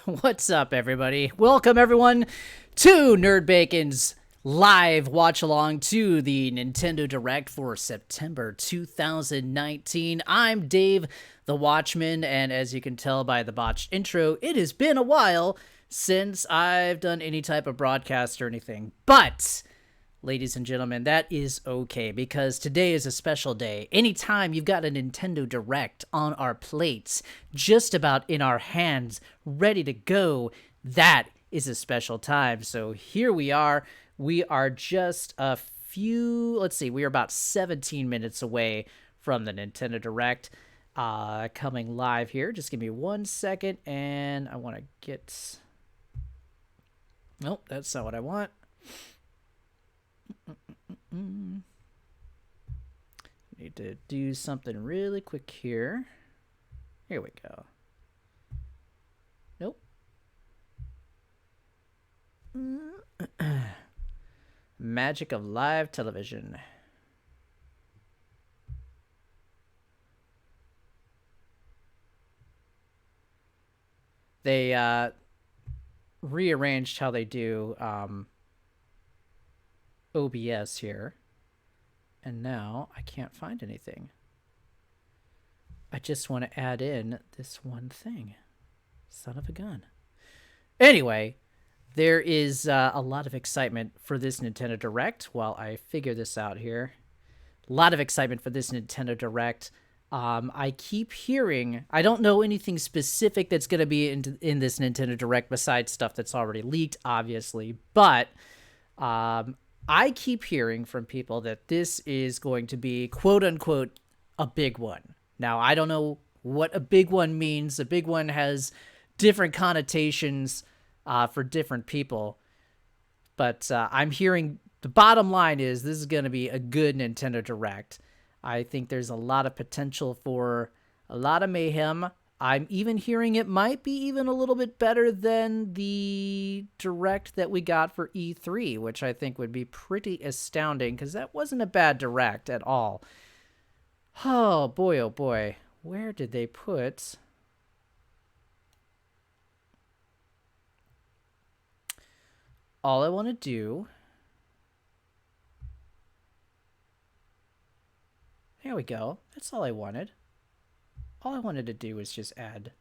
What's up, everybody? Welcome, everyone, to Nerd Bacon's live watch along to the Nintendo Direct for September 2019. I'm Dave, the Watchman, and as you can tell by the botched intro, it has been a while since I've done any type of broadcast or anything. But, ladies and gentlemen, that is okay, because today is a special day. Anytime you've got a Nintendo Direct on our plates, just about in our hands, ready to go, that is a special time. So here we are. We are just a few, we are about 17 minutes away from the Nintendo Direct coming live here. Just give me 1 second, and I want to get... Nope, that's not what I want. Need to do something really quick here. Here we go. Nope. Magic of live television. They rearranged how they do OBS here, and now I can't find anything. I just want to add in this one thing. Son of a gun. Anyway, there is a lot of excitement for this Nintendo Direct while I figure this out here. A lot of excitement for this Nintendo Direct. I keep hearing, I don't know anything specific that's going to be in this Nintendo Direct besides stuff that's already leaked, obviously, but I keep hearing from people that this is going to be, quote-unquote, a big one. Now, I don't know what a big one means. A big one has different connotations for different people. But I'm hearing the bottom line is this is going to be a good Nintendo Direct. I think there's a lot of potential for a lot of mayhem. I'm even hearing it might be even a little bit better than the Direct that we got for E3, which I think would be pretty astounding because that wasn't a bad Direct at all. Oh boy. Where did they put... All I want to do... There we go. That's all I wanted. All I wanted to do was just add...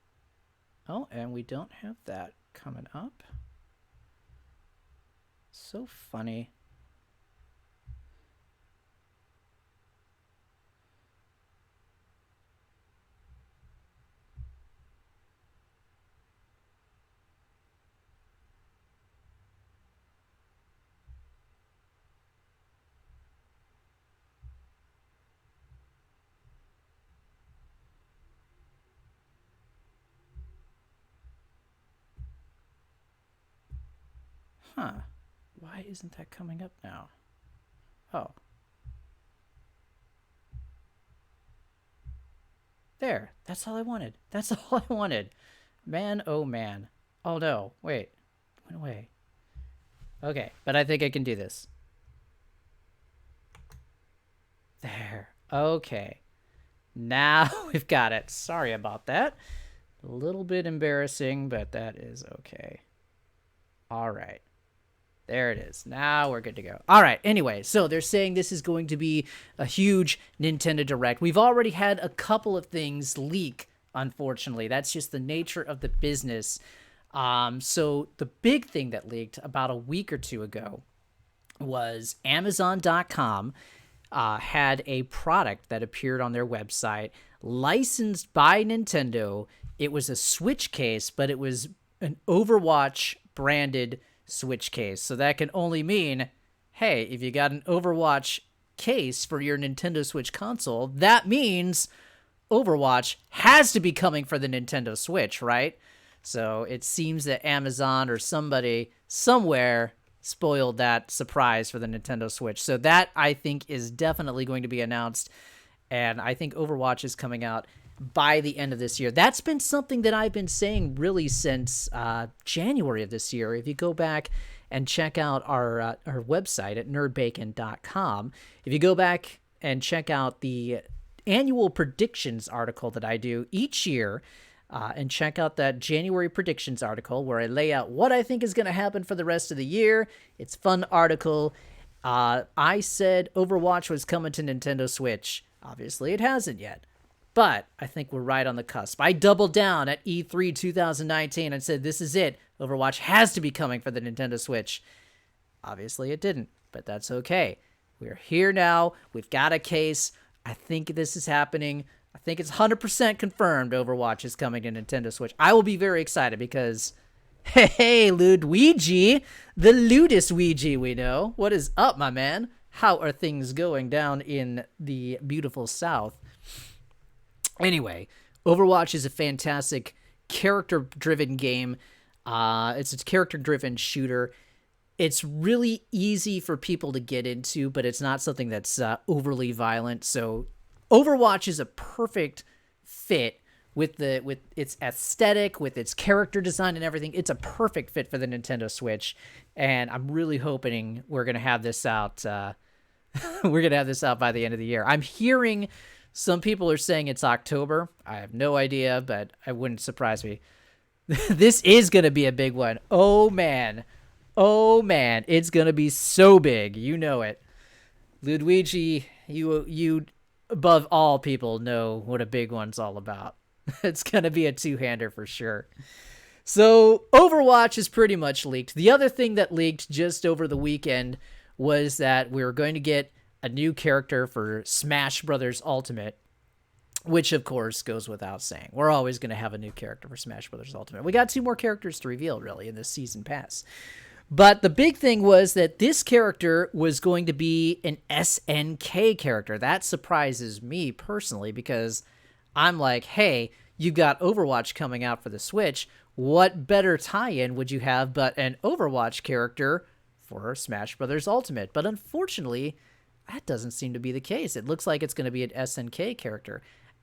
Oh, and we don't have that coming up. So funny. Huh. Why isn't that coming up now? Oh. There. That's all I wanted. That's all I wanted. Man, oh man. Oh no. Wait. Went away. Okay. But I think I can do this. There. Okay. Now we've got it. Sorry about that. A little bit embarrassing, but that is okay. All right. There it is. Now we're good to go. All right. Anyway, so they're saying this is going to be a huge Nintendo Direct. We've already had a couple of things leak, unfortunately. That's just the nature of the business. So the big thing that leaked about a week or two ago was Amazon.com had a product that appeared on their website licensed by Nintendo. It was a Switch case, but it was an Overwatch branded Switch case. So that can only mean, hey, if you got an Overwatch case for your Nintendo Switch console, that means Overwatch has to be coming for the Nintendo Switch, right? So it seems that Amazon or somebody somewhere spoiled that surprise for the Nintendo Switch. So that, I think, is definitely going to be announced. And I think Overwatch is coming out by the end of this year. That's been something that I've been saying really since January of this year. If you go back and check out our website at nerdbacon.com, if you go back and check out the annual predictions article that I do each year, and check out that January predictions article where I lay out what I think is going to happen for the rest of the year. It's a fun article. I said Overwatch was coming to Nintendo Switch. Obviously, it hasn't yet. But I think we're right on the cusp. I doubled down at E3 2019 and said, this is it. Overwatch has to be coming for the Nintendo Switch. Obviously, it didn't, but that's okay. We're here now. We've got a case. I think this is happening. I think it's 100% confirmed Overwatch is coming to Nintendo Switch. I will be very excited because, hey, Luigi, the Ludus Ouija we know. What is up, my man? How are things going down in the beautiful South? Anyway, Overwatch is a fantastic character-driven game. It's a character-driven shooter. It's really easy for people to get into, but it's not something that's overly violent. So Overwatch is a perfect fit with its aesthetic, with its character design and everything. It's a perfect fit for the Nintendo Switch, and I'm really hoping we're going to have this out. We're going to have this out by the end of the year. I'm hearing some people are saying it's October. I have no idea, but it wouldn't surprise me. This is going to be a big one. Oh, man. Oh, man. It's going to be so big. You know it. Luigi, you above all people know what a big one's all about. It's going to be a two-hander for sure. So Overwatch is pretty much leaked. The other thing that leaked just over the weekend was that we were going to get a new character for Smash Brothers Ultimate, which of course goes without saying. We're always going to have a new character for Smash Brothers Ultimate. We got 2 more characters to reveal really in this season pass. But the big thing was that this character was going to be an SNK character. That surprises me personally because I'm like, hey, you got Overwatch coming out for the Switch. What better tie-in would you have but an Overwatch character for Smash Brothers Ultimate? But unfortunately, that doesn't seem to be the case. It looks like it's going to be an SNK character.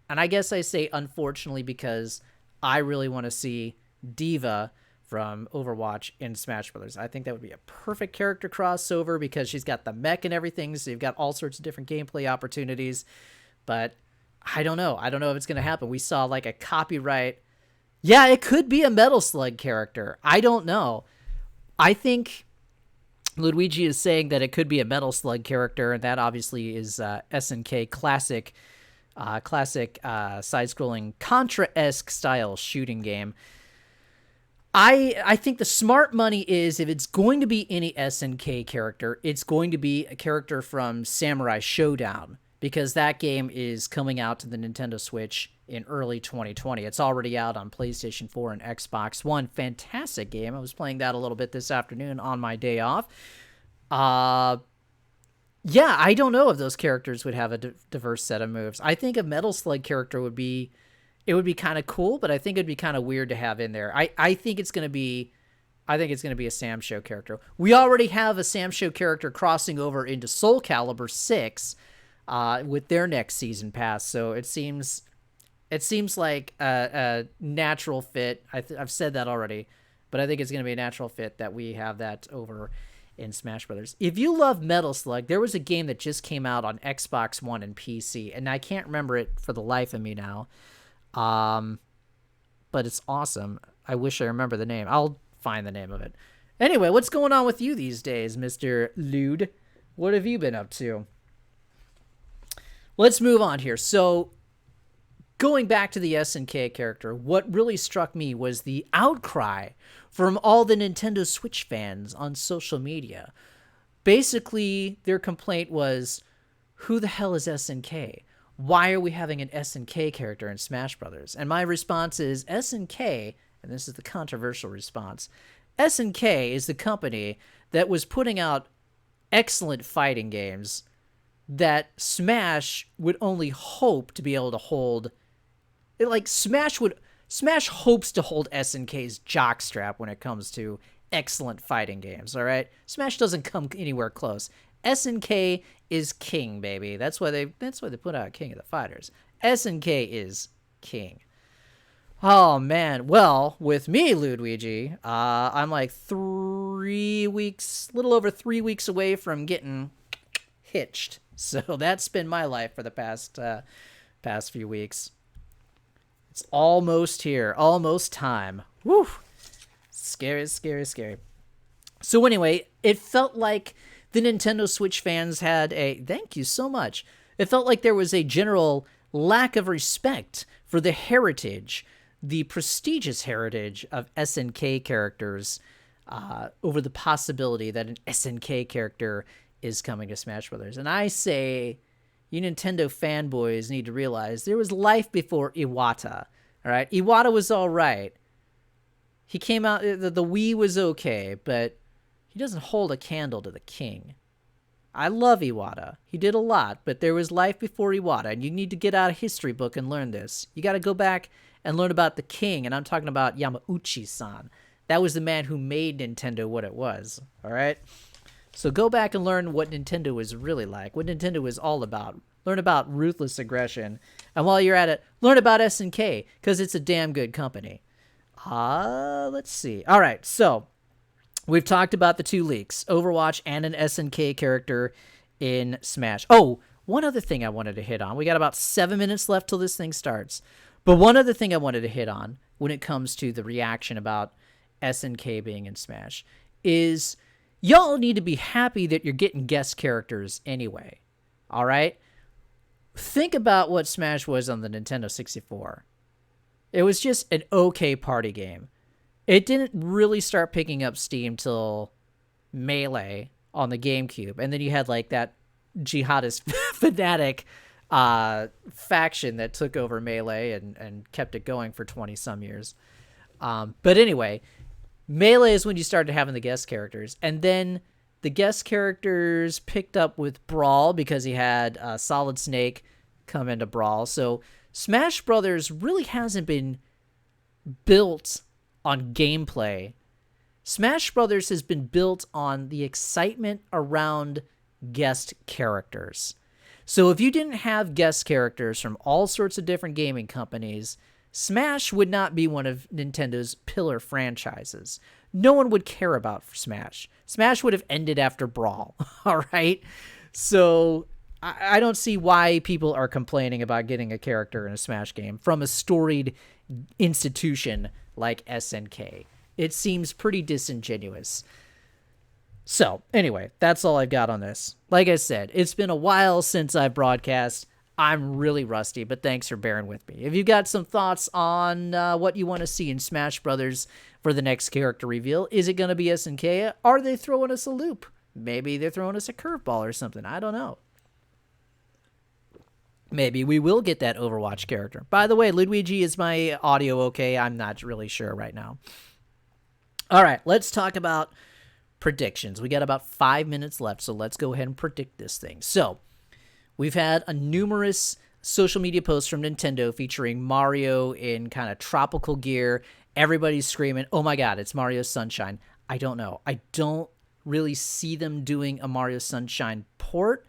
And I guess I say unfortunately because I really want to see Diva from Overwatch in Smash Brothers. I think that would be a perfect character crossover because she's got the mech and everything, so you've got all sorts of different gameplay opportunities. But I don't know. I don't know if it's going to happen. We saw like a copyright. Yeah, it could be a Metal Slug character. I don't know. I think Luigi is saying that it could be a Metal Slug character, and that obviously is SNK classic side-scrolling Contra-esque style shooting game. I think the smart money is if it's going to be any SNK character, it's going to be a character from Samurai Showdown because that game is coming out to the Nintendo Switch in early 2020. It's already out on PlayStation 4 and Xbox One. Fantastic game. I was playing that a little bit this afternoon on my day off. Yeah, I don't know if those characters would have a diverse set of moves. I think a Metal Slug character would be kind of cool, but I think it'd be kind of weird to have in there. I think it's going to be a Sam Show character. We already have a Sam Show character crossing over into Soul Calibur 6 with their next season pass. So it seems like a natural fit. I've said that already, but I think it's going to be a natural fit that we have that over in Smash Brothers. If you love Metal Slug, there was a game that just came out on Xbox One and PC, and I can't remember it for the life of me now. But it's awesome. I wish I remember the name. I'll find the name of it. Anyway, what's going on with you these days, Mr. Lude? What have you been up to? Let's move on here. So, going back to the SNK character, what really struck me was the outcry from all the Nintendo Switch fans on social media. Basically, their complaint was, who the hell is SNK? Why are we having an SNK character in Smash Brothers? And my response is SNK, and this is the controversial response, SNK is the company that was putting out excellent fighting games that Smash would only hope to be able to hold. Like Smash hopes to hold SNK's jockstrap when it comes to excellent fighting games, all right? Smash doesn't come anywhere close. SNK is king, baby. That's why they put out King of the Fighters. SNK is king. Oh man. Well, with me, Luigi, I'm like little over 3 weeks away from getting hitched. So that's been my life for the past few weeks. It's almost here. Almost time. Woo! Scary, scary, scary. So anyway, it felt like the Nintendo Switch fans had a... Thank you so much. It felt like there was a general lack of respect for the heritage, the prestigious heritage of SNK characters, over the possibility that an SNK character is coming to Smash Brothers. And I say, you Nintendo fanboys need to realize there was life before Iwata. All right, Iwata was all right. He came out, the Wii was okay, but he doesn't hold a candle to the king. I love Iwata. He did a lot, but there was life before Iwata, and you need to get out a history book and learn this. You got to go back and learn about the king, and I'm talking about Yamauchi-san. That was the man who made Nintendo what it was, all right? So go back and learn what Nintendo was really like, what Nintendo was all about. Learn about ruthless aggression, and while you're at it, learn about SNK, because it's a damn good company. Let's see. All right, so we've talked about the 2 leaks, Overwatch and an SNK character in Smash. Oh, one other thing I wanted to hit on. We got about 7 minutes left till this thing starts. But one other thing I wanted to hit on when it comes to the reaction about SNK being in Smash is y'all need to be happy that you're getting guest characters anyway. All right? Think about what Smash was on the Nintendo 64. It was just an okay party game. It didn't really start picking up steam till Melee on the GameCube. And then you had like that jihadist fanatic faction that took over Melee and kept it going for 20 some years. But anyway, Melee is when you started having the guest characters. And then the guest characters picked up with Brawl because he had Solid Snake come into Brawl. So Smash Brothers really hasn't been built on gameplay. Smash Brothers has been built on the excitement around guest characters. So if you didn't have guest characters from all sorts of different gaming companies, Smash would not be one of Nintendo's pillar franchises. No one would care about Smash. Smash would have ended after Brawl, all right? So I don't see why people are complaining about getting a character in a Smash game from a storied institution like SNK. It seems pretty disingenuous. So, anyway, that's all I've got on this. Like I said, it's been a while since I broadcast. I'm really rusty, but thanks for bearing with me. If you've got some thoughts on what you want to see in Smash Brothers for the next character reveal, is it going to be SNK? Are they throwing us a loop? Maybe they're throwing us a curveball or something. I don't know. Maybe we will get that Overwatch character. By the way, Luigi, is my audio okay? I'm not really sure right now. All right, let's talk about predictions. We got about 5 minutes left, so let's go ahead and predict this thing. So we've had a numerous social media posts from Nintendo featuring Mario in kind of tropical gear. Everybody's screaming, oh my god, it's Mario Sunshine. I don't know. I don't really see them doing a Mario Sunshine port.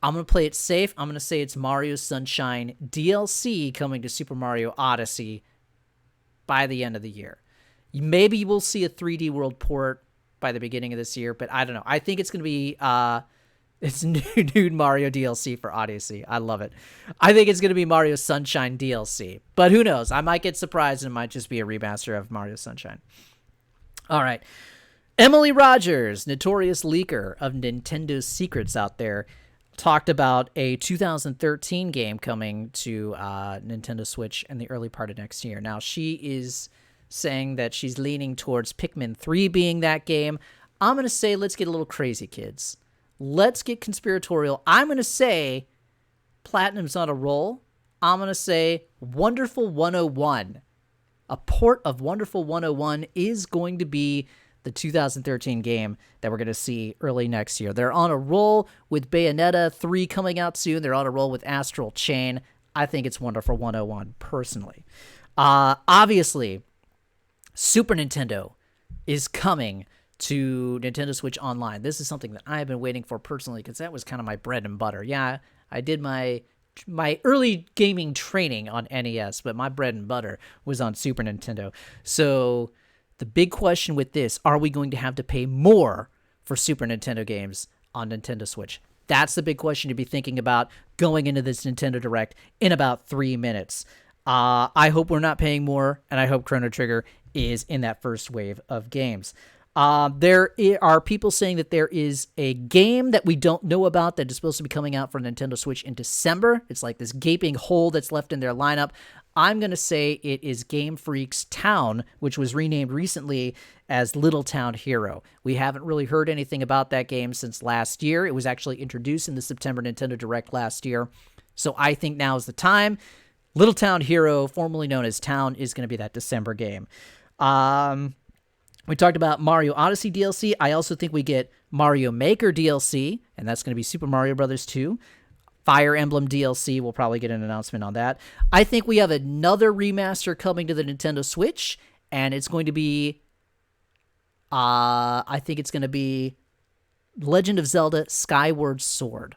I'm going to play it safe. I'm going to say it's Mario Sunshine DLC coming to Super Mario Odyssey by the end of the year. Maybe we'll see a 3D World port by the beginning of this year, but I don't know. I think it's going to be it's new Mario DLC for Odyssey. I love it. I think it's going to be Mario Sunshine DLC, but who knows? I might get surprised and it might just be a remaster of Mario Sunshine. All right. Emily Rogers, notorious leaker of Nintendo's secrets out there, talked about a 2013 game coming to Nintendo Switch in the early part of next year. Now, she is saying that she's leaning towards Pikmin 3 being that game. I'm going to say let's get a little crazy, kids. Let's get conspiratorial. I'm going to say Platinum's on a roll. I'm going to say Wonderful 101. A port of Wonderful 101 is going to be the 2013 game that we're going to see early next year. They're on a roll with Bayonetta 3 coming out soon. They're on a roll with Astral Chain. I think it's Wonderful 101, personally. Obviously, Super Nintendo is coming to Nintendo Switch Online. This is something that I have been waiting for personally because that was kind of my bread and butter. Yeah, I did my early gaming training on NES, but my bread and butter was on Super Nintendo. So the big question with this, are we going to have to pay more for Super Nintendo games on Nintendo Switch? That's the big question to be thinking about going into this Nintendo Direct in about 3 minutes. I hope we're not paying more, and I hope Chrono Trigger is in that first wave of games. There are people saying that there is a game that we don't know about that is supposed to be coming out for Nintendo Switch in December. It's like this gaping hole that's left in their lineup. I'm going to say it is Game Freak's Town, which was renamed recently as Little Town Hero. We haven't really heard anything about that game since last year. It was actually introduced in the September Nintendo Direct last year. So I think now is the time. Little Town Hero, formerly known as Town, is going to be that December game. We talked about Mario Odyssey DLC. I also think we get Mario Maker DLC, and that's going to be Super Mario Bros. 2. Fire Emblem DLC, we'll probably get an announcement on that. I think we have another remaster coming to the Nintendo Switch, and it's going to be, I think it's going to be Legend of Zelda Skyward Sword.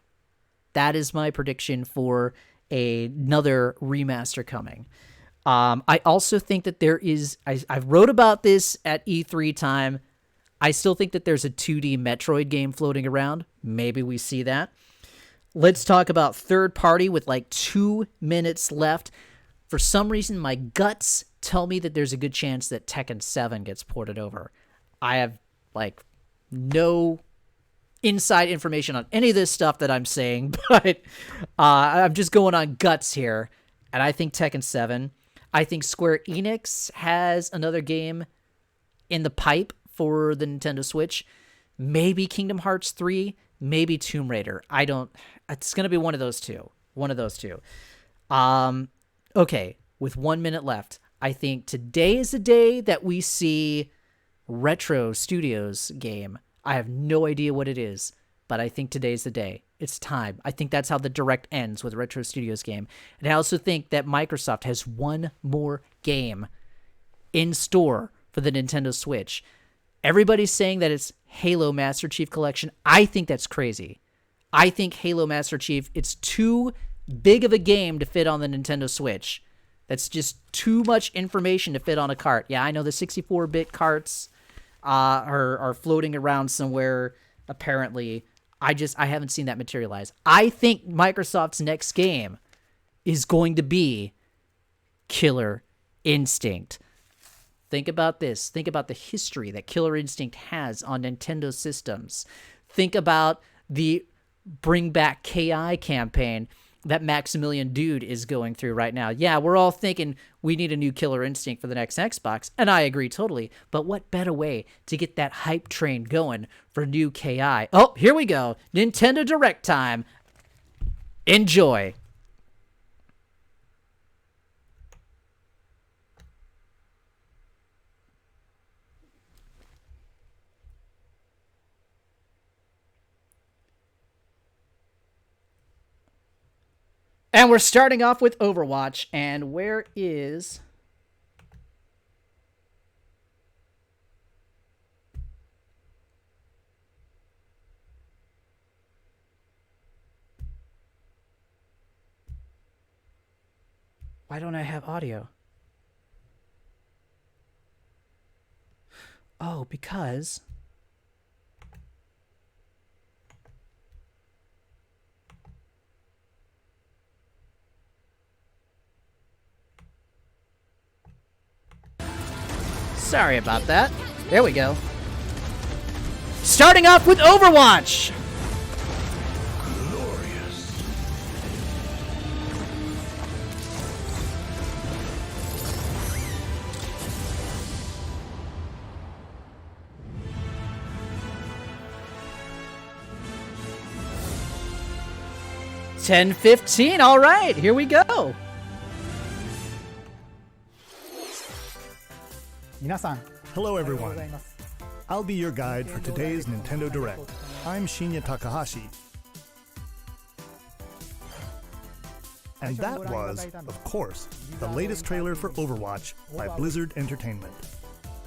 That is my prediction for another remaster coming. I also think that there is, I wrote about this at E3 time. I still think that there's a 2D Metroid game floating around. Maybe we see that. Let's talk about third party with like 2 minutes left. For some reason, my guts tell me that there's a good chance that Tekken 7 gets ported over. I have like no inside information on any of this stuff that I'm saying, but I'm just going on guts here. And I think Tekken 7. I think Square Enix has another game in the pipe for the Nintendo Switch. Maybe Kingdom Hearts 3, maybe Tomb Raider. It's going to be one of those two. Okay, with 1 minute left, I think today is the day that we see Retro Studios game. I have no idea what it is, but I think today's the day. It's time. I think that's how the Direct ends with Retro Studios game. And I also think that Microsoft has one more game in store for the Nintendo Switch. Everybody's saying that it's Halo Master Chief Collection. I think that's crazy. I think Halo Master Chief, it's too big of a game to fit on the Nintendo Switch. That's just too much information to fit on a cart. Yeah, I know the 64-bit carts are floating around somewhere, apparently. I haven't seen that materialize. I think Microsoft's next game is going to be Killer Instinct. Think about this. Think about the history that Killer Instinct has on Nintendo systems. Think about the Bring Back KI campaign that Maximilian Dude is going through right now. Yeah, we're all thinking we need a new Killer Instinct for the next Xbox, and I agree totally. But what better way to get that hype train going for new KI? Oh, here we go. Nintendo Direct time. Enjoy. And we're starting off with Overwatch. And where is... Why don't I have audio? Oh, because... Sorry about that. There we go. Starting off with Overwatch! Glorious. $10:15. All right, here we go. Hello everyone. I'll be your guide for today's Nintendo Direct. I'm Shinya Takahashi. And that was, of course, the latest trailer for Overwatch by Blizzard Entertainment.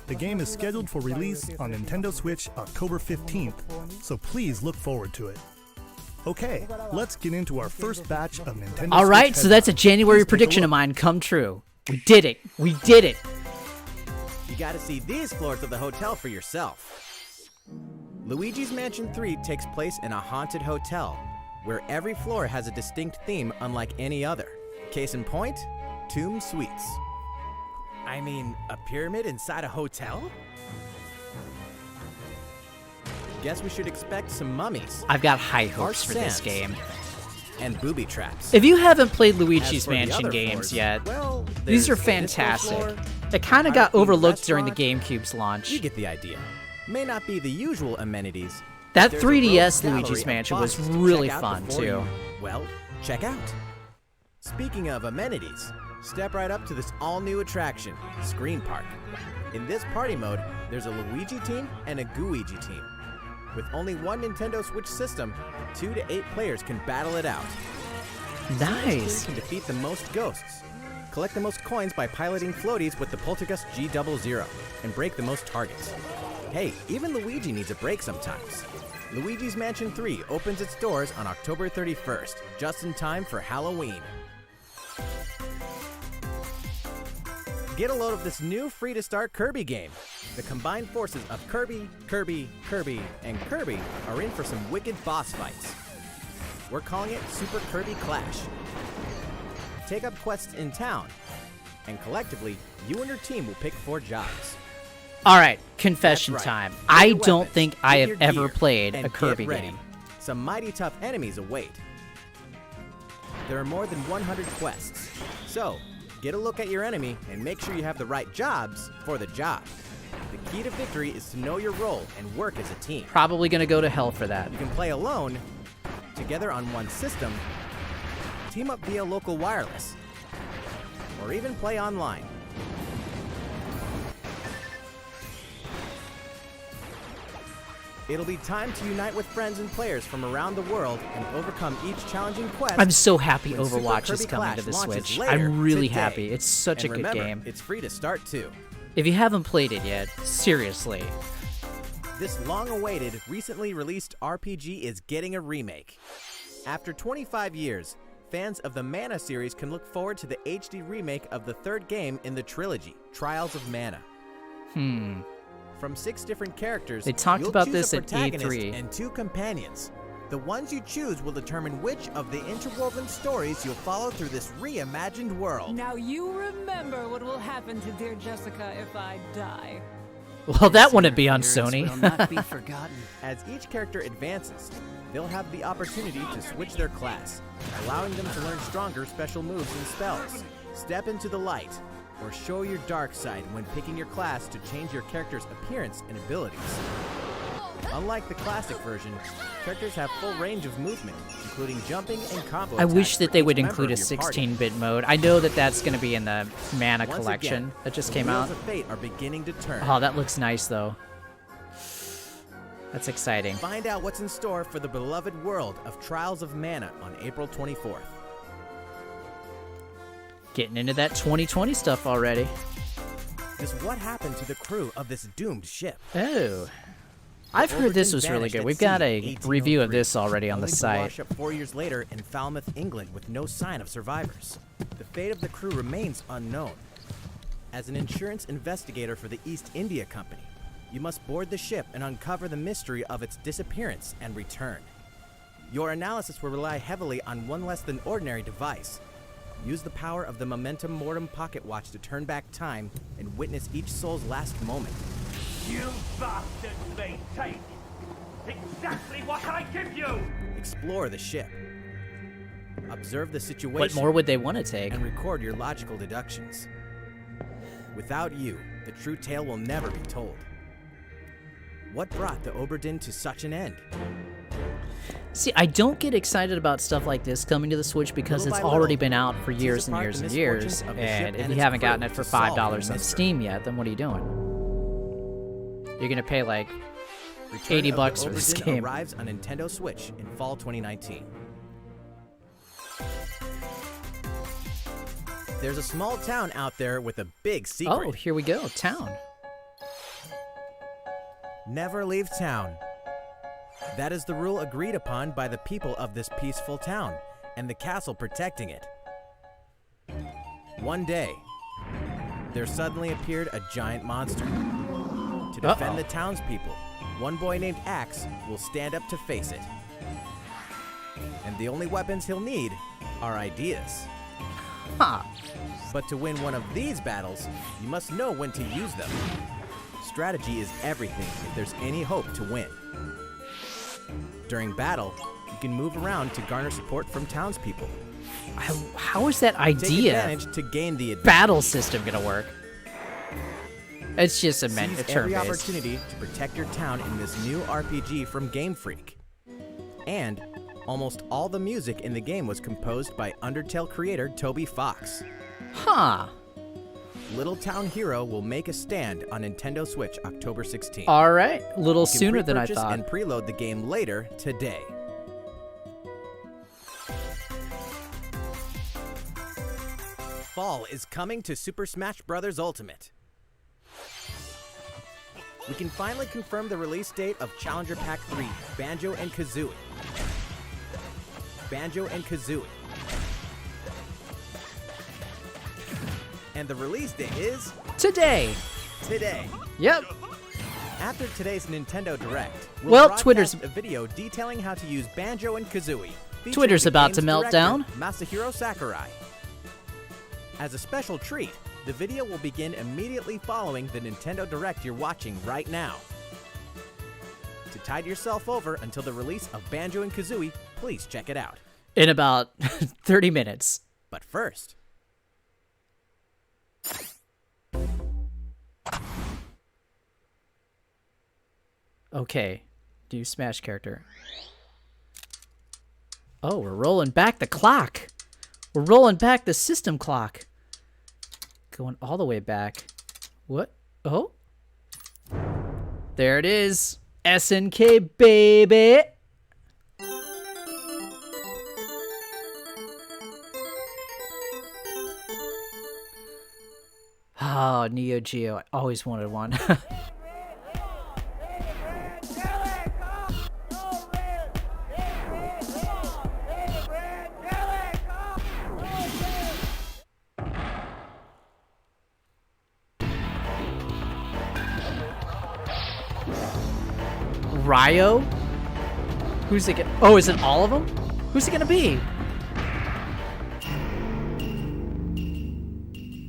The game is scheduled for release on Nintendo Switch October 15th, so please look forward to it. Okay, let's get into our first batch of Nintendo All right, Switch so that's a headlines. January Please take a prediction of look. mine come true. We did it. We did it. You gotta see these floors of the hotel for yourself. Luigi's Mansion 3 takes place in a haunted hotel, where every floor has a distinct theme unlike any other. Case in point, Tomb Suites. I mean, a pyramid inside a hotel? Guess we should expect some mummies I've got high hopes Harsh for this sands. game. and booby traps. If you haven't played As Luigi's for the Mansion other games floors, yet, well, these are there's a disco fantastic. floor, It kind of got high-themed overlooked during the restaurant. GameCube's launch. You get the idea. May not be the usual amenities. That There's a 3DS rogue Luigi's gallery of Mansion was bosses to really check out fun, before too. Well, check out. Speaking of amenities, step right up to this all-new attraction, Screen Park. In this party mode, there's a Luigi team and a Gooigi team. With only one Nintendo Switch system, 2 to 8 players can battle it out. Nice. Team can defeat the most ghosts, collect the most coins by piloting floaties with the Poltergust G00, and break the most targets. Hey, even Luigi needs a break sometimes. Luigi's Mansion 3 opens its doors on October 31st, just in time for Halloween. Get a load of this new free-to-start Kirby game. The combined forces of Kirby, Kirby, Kirby, and Kirby are in for some wicked boss fights. We're calling it Super Kirby Clash. Take up quests in town, and collectively, you and your team will pick 4 jobs. All right, confession That's right. time. Get I your don't weapons, think I get have your ever gear, played and a Kirby get ready. game. Some mighty tough enemies await. There are more than 100 quests, so get a look at your enemy and make sure you have the right jobs for the job. The key to victory is to know your role and work as a team. Probably gonna go to hell for that. You can play alone, together on one system, team up via local wireless, or even play online. It'll be time to unite with friends and players from around the world and overcome each challenging quest. I'm so happy when Super Overwatch is Kirby coming Clash to the launches Switch. later I'm really today. happy. It's such a And good remember, game. It's free to start too. If you haven't played it yet, seriously. This long-awaited, recently released RPG is getting a remake. After 25 years, fans of the Mana series can look forward to the HD remake of the third game in the trilogy, Trials of Mana. From 6 different characters, They talked you'll about choose this a at protagonist E3. and 2 companions. The ones you choose will determine which of the interwoven stories you'll follow through this reimagined world. Now you remember what will happen to dear Jessica if I die. Well, that wouldn't be on Sony. will not be forgotten. As each character advances, they'll have the opportunity to switch their class, allowing them to learn stronger special moves and spells, step into the light, or show your dark side when picking your class to change your character's appearance and abilities. Unlike the classic version, characters have full range of movement, including jumping and combo I wish attacks that for they each would member include a of your party. 16-bit mode. I know that that's going to be in the Mana Once collection again, that just the came out. wheels of fate are beginning to turn. Oh, that looks nice, though. That's exciting. Find out what's in store for the beloved world of Trials of Mana on April 24th. Getting into that 2020 stuff already. Just what happened to the crew of this doomed ship? Oh. I've heard this was really good. We've got a review of this already on the Only to site. wash up 4 years later in Falmouth, England, with no sign of survivors. The fate of the crew remains unknown. As an insurance investigator for the East India Company, you must board the ship and uncover the mystery of its disappearance and return. Your analysis will rely heavily on one less than ordinary device. Use the power of the Momentum Mortem pocket watch to turn back time and witness each soul's last moment. You bastards may take exactly what I give you! Explore the ship. Observe the situation. What more would they want to take? And record your logical deductions. Without you, the true tale will never be told. What brought the Oberdin to such an end? See, I don't get excited about stuff like this coming to the Switch because Little it's by already little, been out for tease years and apart years the and years. misfortunes of the ship And if and you its haven't crew gotten it for to solve the $5 on mystery. Steam yet, then what are you doing? You're going to pay like Return 80 of the bucks for this Oberdin game. arrives on Nintendo Switch in fall 2019. There's a small town out there with a big secret. Oh, here we go. Town. Never leave town. That is the rule agreed upon by the people of this peaceful town and the castle protecting it. One day, there suddenly appeared a giant monster. To defend Uh-oh. the townspeople, one boy named Axe will stand up to face it. And the only weapons he'll need are ideas. Huh. But to win one of these battles, you must know when to use them. Strategy is everything if there's any hope to win. During battle, you can move around to garner support from townspeople. How is that Take idea advantage to gain the advantage. battle system gonna work? It's just a Seize every turn-based. opportunity to protect your town in this new RPG from Game Freak. And almost all the music in the game was composed by Undertale creator Toby Fox. Huh. Little Town Hero will make a stand on Nintendo Switch October 16th. All right. A little You can sooner than I pre-purchase thought. and preload the game later today. Fall is coming to Super Smash Bros. Ultimate. We can finally confirm the release date of Challenger Pack 3, Banjo and Kazooie. Banjo and Kazooie. And the release date is Today. today. Yep. After today's Nintendo Direct, we'll Well, broadcast Twitter's- a video detailing how to use Banjo and Kazooie. featuring Twitter's the about game's to melt director, down. Masahiro Sakurai. As a special treat, the video will begin immediately following the Nintendo Direct you're watching right now. To tide yourself over until the release of Banjo and Kazooie, please check it out. In about 30 minutes. But first, Okay. Do Smash character. Oh, we're rolling back the clock. We're rolling back the system clock. Going all the way back. What? Oh. There it is. SNK, baby. Oh, Neo Geo. I always wanted one. Ryo? Who's it? Oh, is it all of them? Who's it gonna be?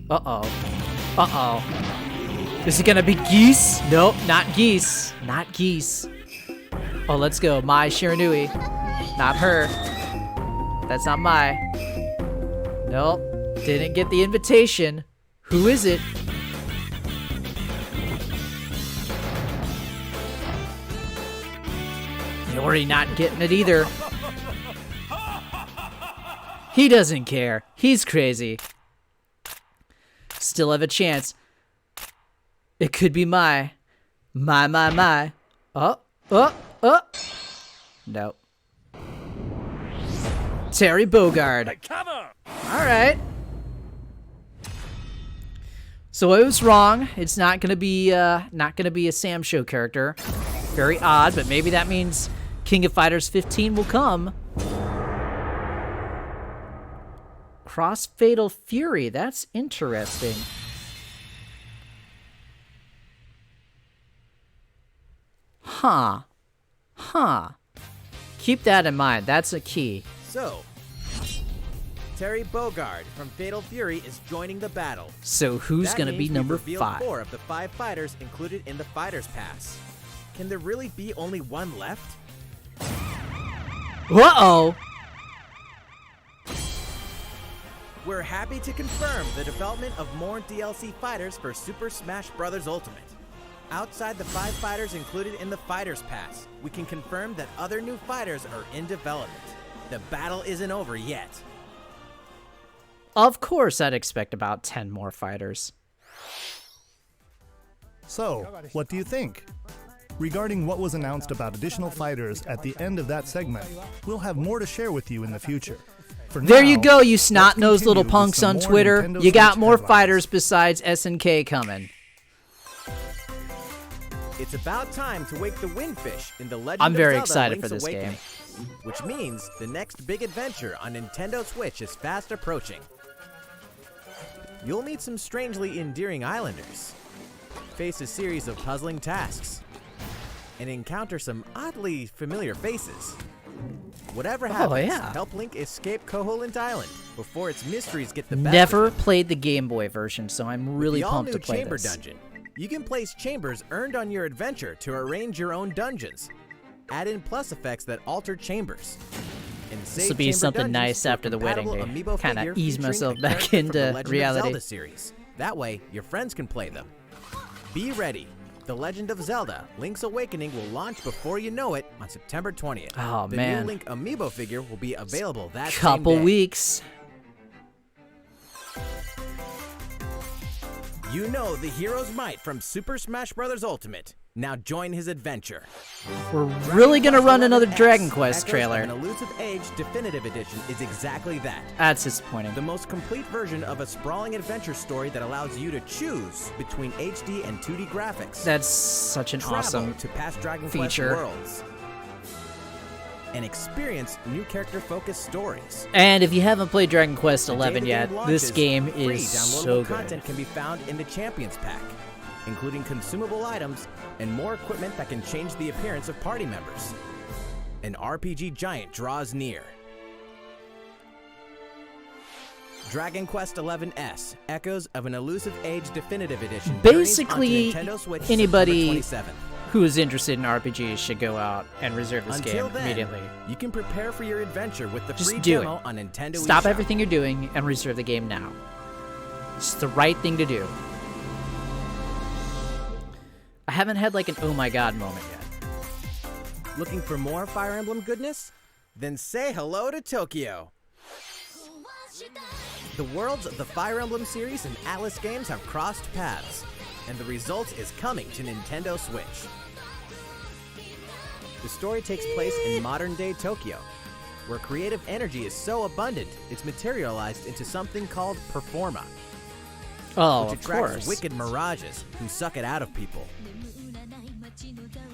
Uh-oh. Uh-oh. Is it gonna be Geese? Nope, not Geese. Not Geese. Oh, let's go. Mai Shiranui. Not her. That's not Mai. Nope. Didn't get the invitation. Who is it? Yori not getting it either. He doesn't care. He's crazy. Still have a chance. It could be my. Oh. Nope. Terry Bogard. Cover! Alright. So I was wrong. It's not gonna be a Sam Show character. Very odd, but maybe that means King of Fighters 15 will come. Cross Fatal Fury. That's interesting. Huh. Keep that in mind. That's a key. so, Terry Bogard from Fatal Fury is joining the battle. So who's That gonna be means we've number revealed 5? 4 of the 5 fighters included in the Fighters Pass. Can there really be only one left? Uh-oh. We're happy to confirm the development of more DLC fighters for Super Smash Bros. Ultimate. Outside the 5 fighters included in the Fighters Pass, we can confirm that other new fighters are in development. The battle isn't over yet. Of course, I'd expect about 10 more fighters. So, what do you think? Regarding what was announced about additional fighters at the end of that segment, we'll have more to share with you in the future. For There now, you go, you let's snot-nosed little continue with punks some on more Twitter. Nintendo You got Switch more headlines. fighters besides SNK coming. It's about time to wake the Windfish in the Legend I'm of very Zelda excited Link's for this game. Awakening, which means the next big adventure on Nintendo Switch is fast approaching. You'll meet some strangely endearing islanders, face a series of puzzling tasks, and encounter some oddly familiar faces. Whatever happens, yeah. help Link escape Koholint Island before its mysteries get the best Never of them. played the Game Boy version, so I'm really With the pumped to all-new play chamber this. dungeon. You can place chambers earned on your adventure to arrange your own dungeons. Add in plus effects that alter chambers. And This will be something nice after the wedding to kind of ease myself back into reality. Zelda series. That way, your friends can play them. Be ready. The Legend of Zelda: Link's Awakening will launch before you know it on September 20th. Oh, the man. new Link amiibo figure will be available that Couple same day. weeks. You know the hero's might from Super Smash Bros. Ultimate. Now join his adventure. We're really gonna run another X, Dragon Quest Echoes trailer. of an Elusive Age Definitive Edition is exactly that. That's disappointing. The most complete version of a sprawling adventure story that allows you to choose between HD and 2D graphics. That's such an Travel awesome to past Dragon feature. Quest worlds and experience new character-focused stories. And if you haven't played Dragon Quest The day 11 the yet, game this launches, game free is downloadable so good. content can be found in the Champions Pack, including consumable items and more equipment that can change the appearance of party members. An RPG giant draws near. Dragon Quest XI S, Echoes of an Elusive Age Definitive Edition. Basically, journeys onto Nintendo Switch anybody September 27th. who is interested in RPGs should go out and reserve this Until game then, immediately. you can prepare for your adventure with the Just free do demo it. on Nintendo Stop eShop. everything you're doing and reserve the game now. It's the right thing to do. I haven't had like an oh my god moment yet. Looking for more Fire Emblem goodness? Then say hello to Tokyo. The worlds of the Fire Emblem series and Atlas games have crossed paths, and the result is coming to Nintendo Switch. The story takes place in modern-day Tokyo, where creative energy is so abundant it's materialized into something called Performa, Oh, which of attracts course. wicked mirages who suck it out of people.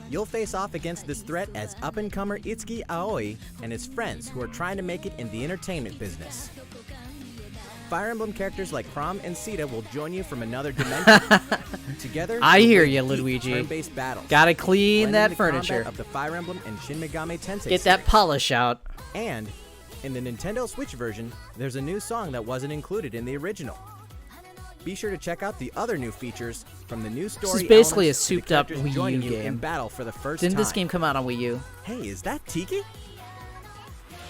You'll face off against this threat as up-and-comer Itsuki Aoi and his friends who are trying to make it in the entertainment business. Fire Emblem characters like Chrom and Sita will join you from another dimension. Together, I you'll hear wage ya, deep Luigi. turn-based battles, Gotta clean blending that the combat furniture. of the Fire Emblem and Shin Megami Tensei Get that series. polish out. And in the Nintendo Switch version, there's a new song that wasn't included in the original. Be sure to check out the other new features from the new story. is basically elements a to the souped-up characters Wii joining U you in game. battle for the first Didn't time. this game come out on Wii U? Hey, is that Tiki?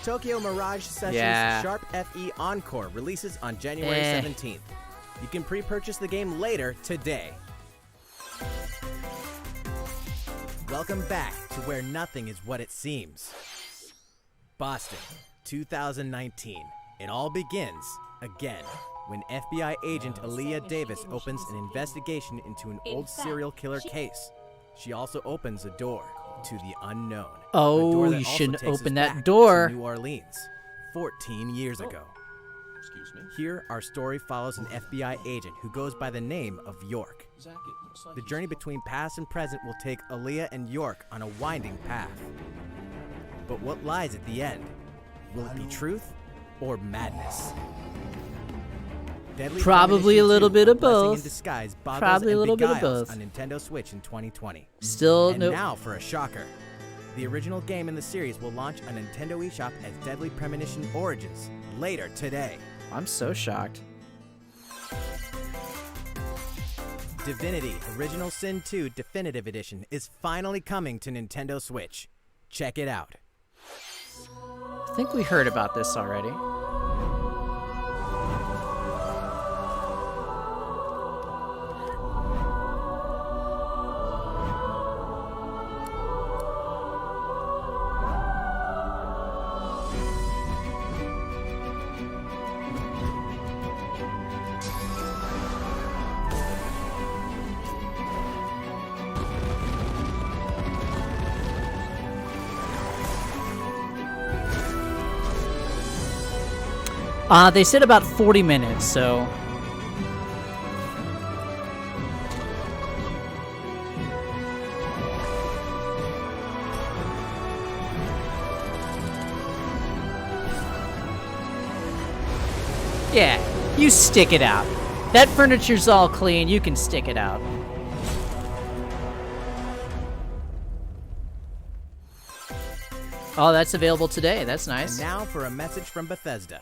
Tokyo Mirage Sessions Yeah. Sharp FE Encore releases on January 17th. You can pre-purchase the game later today. Welcome back to where nothing is what it seems. Boston, 2019. It all begins again when FBI agent Aaliyah Davis opens an investigation into an old serial killer case. She also opens a door to the unknown. Oh, A door that you also shouldn't takes us open that back door. to New Orleans, 14 years ago. Here, our story follows an FBI agent who goes by the name of York. The journey between past and present will take Aaliyah and York on a winding path. But what lies at the end? Will it be truth or madness? Deadly Probably Premonition a little 2, bit of Blessing in both. Disguise boggles Probably a and little bit of beguiles both. on Nintendo Switch in 2020. Still And no. now for a shocker. The original game in the series will launch on Nintendo eShop as Deadly Premonition Origins later today. I'm so shocked. Divinity Original Sin 2 Definitive Edition is finally coming to Nintendo Switch. Check it out. I think we heard about this already. They said about 40 minutes, so... Yeah, you stick it out. That furniture's all clean, you can stick it out. Oh, that's available today. That's nice. And now for a message from Bethesda.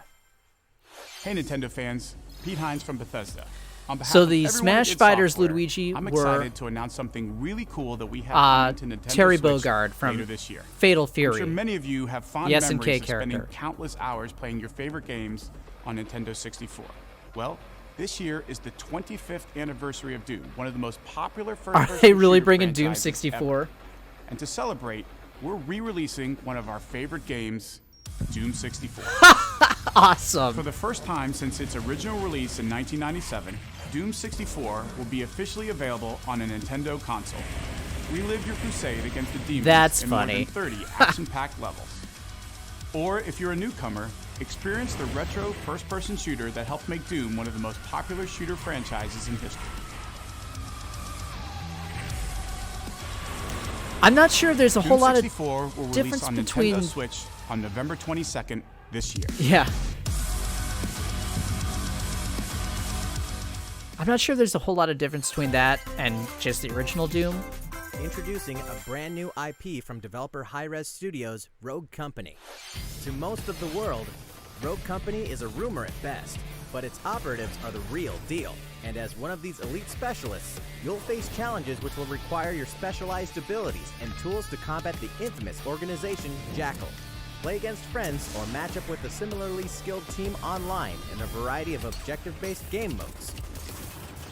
Hey Nintendo fans, Pete Hines from Bethesda. On behalf So of the everyone Smash at id Fighters Software, Luigi I'm were excited to announce something really cool that we have coming to Nintendo Terry Switch Bogard from later this year. Fatal I'm Fury. sure many of you have fond The SNK memories of spending character. countless hours playing your favorite games on Nintendo 64. Well, this year is the 25th anniversary of Doom, one of the most popular first-person Are they really shooter bringing Doom franchises 64? ever. And to celebrate, we're re-releasing one of our favorite games, Doom 64. Awesome. For the first time since its original release in 1997, Doom 64 will be officially available on a Nintendo console. Relive your crusade against the demons That's in funny. more than 30 action-packed levels. Or if you're a newcomer, experience the retro first-person shooter that helped make Doom one of the most popular shooter franchises in history. I'm not sure there's a Doom whole lot of 64 will release difference on between- Nintendo Switch on November 22nd this year. Yeah. I'm not sure there's a whole lot of difference between that and just the original Doom. Introducing a brand new IP from developer Hi-Rez Studios, Rogue Company. To most of the world, Rogue Company is a rumor at best, but its operatives are the real deal. And as one of these elite specialists, you'll face challenges which will require your specialized abilities and tools to combat the infamous organization Jackal. Play against friends or match up with a similarly skilled team online in a variety of objective-based game modes.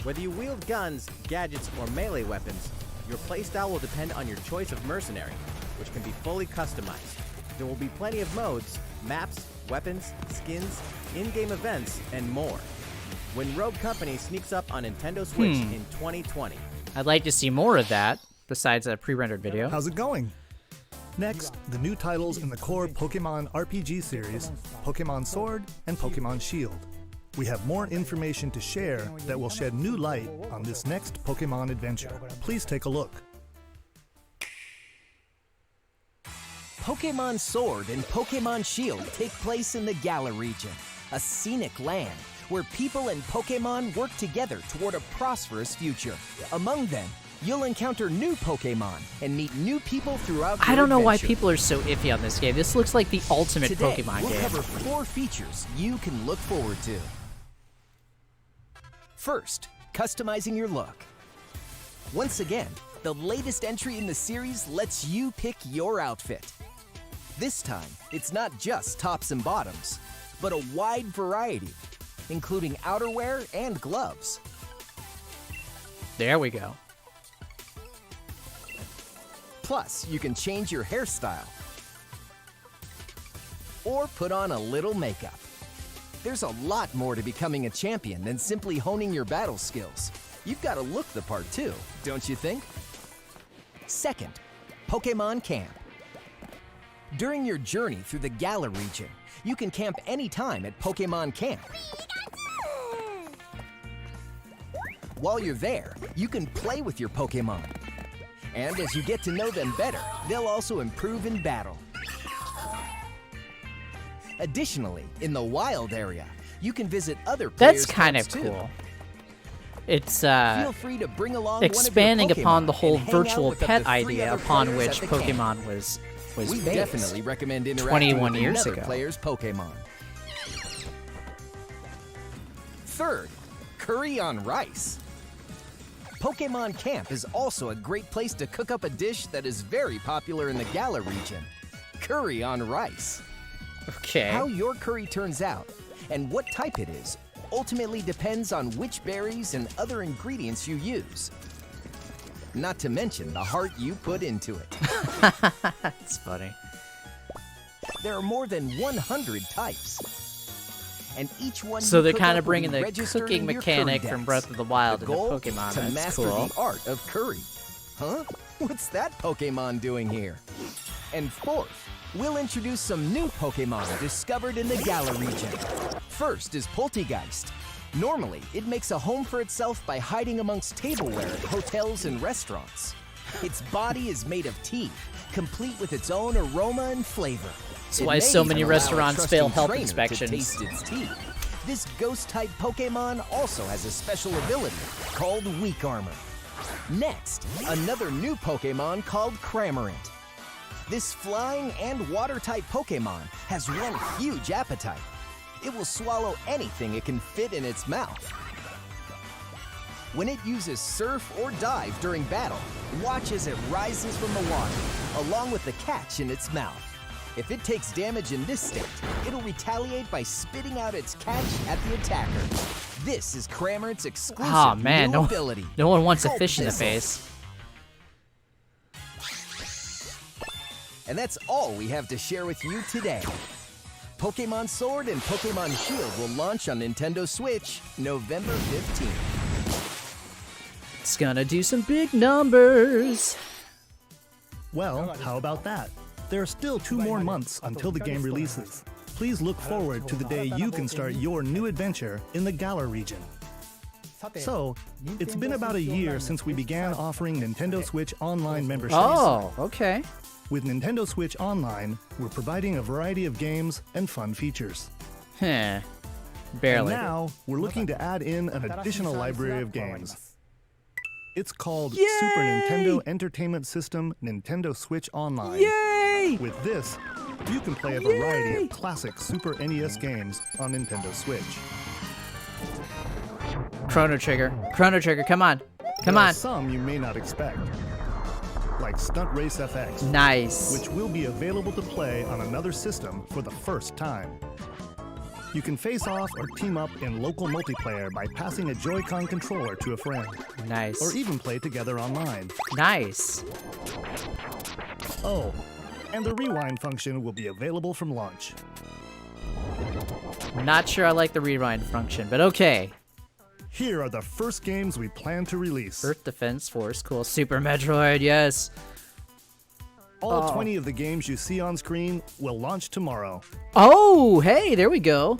Whether you wield guns, gadgets, or melee weapons, your playstyle will depend on your choice of mercenary, which can be fully customized. There will be plenty of modes, maps, weapons, skins, in-game events, and more. When Rogue Company sneaks up on Nintendo Switch in 2020. I'd like to see more of that, besides a pre-rendered video. How's it going? Next, the new titles in the core Pokemon RPG series, Pokemon Sword and Pokemon Shield. We have more information to share that will shed new light on this next Pokemon adventure. Please take a look. Pokemon Sword and Pokemon Shield take place in the Galar region, a scenic land where people and Pokemon work together toward a prosperous future. Among them, you'll encounter new Pokemon and meet new people throughout your I don't know why adventure. people are so iffy on this game. This looks like the ultimate Today, Pokemon we'll game. cover 4 features you can look forward to. First, customizing your look. Once again, the latest entry in the series lets you pick your outfit. This time, it's not just tops and bottoms, but a wide variety, including outerwear and gloves. There we go. Plus, you can change your hairstyle or put on a little makeup. There's a lot more to becoming a champion than simply honing your battle skills. You've got to look the part too, don't you think? Second, Pokemon Camp. During your journey through the Galar region, you can camp anytime at Pokemon Camp. While you're there, you can play with your Pokemon. And as you get to know them better, they'll also improve in battle. Additionally, in the wild area, you can visit other players' That's kind of camps too. cool. It's Feel free to bring along expanding one of your upon the Pokemon whole and hang out virtual with up pet to 3 idea other upon players which at the camp. Pokemon was We based. definitely recommend interacting 21 with years another ago. player's Pokemon. Third, curry on rice. Pokemon Camp is also a great place to cook up a dish that is very popular in the Galar region, curry on rice. Okay. How your curry turns out and what type it is ultimately depends on which berries and other ingredients you use. Not to mention the heart you put into it. That's funny. There are more than 100 types. And each one So you they're cook kind up of will be bringing the registered cooking in your mechanic curry from decks. Breath of the Wild The into goal? Pokemon. To That's master cool. the art of curry. Huh? What's that Pokemon doing here? And fourth, we'll introduce some new Pokemon discovered in the Galar region. First is Poltegeist. Normally, it makes a home for itself by hiding amongst tableware at hotels and restaurants. Its body is made of tea, complete with its own aroma and flavor. That's It why may so many even allow a restaurants fail trusting health trainer to inspections. taste its tea. This ghost-type Pokemon also has a special ability called Weak Armor. Next, another new Pokemon called Cramorant. This flying and water-type Pokemon has one huge appetite. it will swallow anything it can fit in its mouth. When it uses surf or dive during battle, watch as it rises from the water, along with the catch in its mouth. If it takes damage in this state, it'll retaliate by spitting out its catch at the attacker. This is Cramorant's exclusive new ability. No one wants a Cult fish in the Missile. face. And that's all we have to share with you today. Pokemon Sword and Pokemon Shield will launch on Nintendo Switch November 15th. It's gonna do some big numbers. Well, how about that? There are still 2 more months until the game releases. Please look forward to the day you can start your new adventure in the Galar region. So, it's been about a year since we began offering Nintendo Switch Online memberships. Oh, okay. With Nintendo Switch Online, we're providing a variety of games and fun features. Heh. And Barely. now, we're looking to add in an additional library of games. It's called Yay! Super Nintendo Entertainment System Nintendo Switch Online. Yay! With this, you can play a variety of classic Super NES games on Nintendo Switch. Chrono Trigger. Chrono Trigger, come on. Come There are on. some you may not expect, like Stunt Race FX, Nice. which will be available to play on another system for the first time. You can face off or team up in local multiplayer by passing a Joy-Con controller to a friend, Nice. or even play together online. Nice. Oh, and the rewind function will be available from launch. Not sure I like the rewind function, but okay. Here are the first games we plan to release. Earth Defense Force, cool. Super Metroid, yes. All 20 of the games you see on screen will launch tomorrow. Oh, hey, there we go.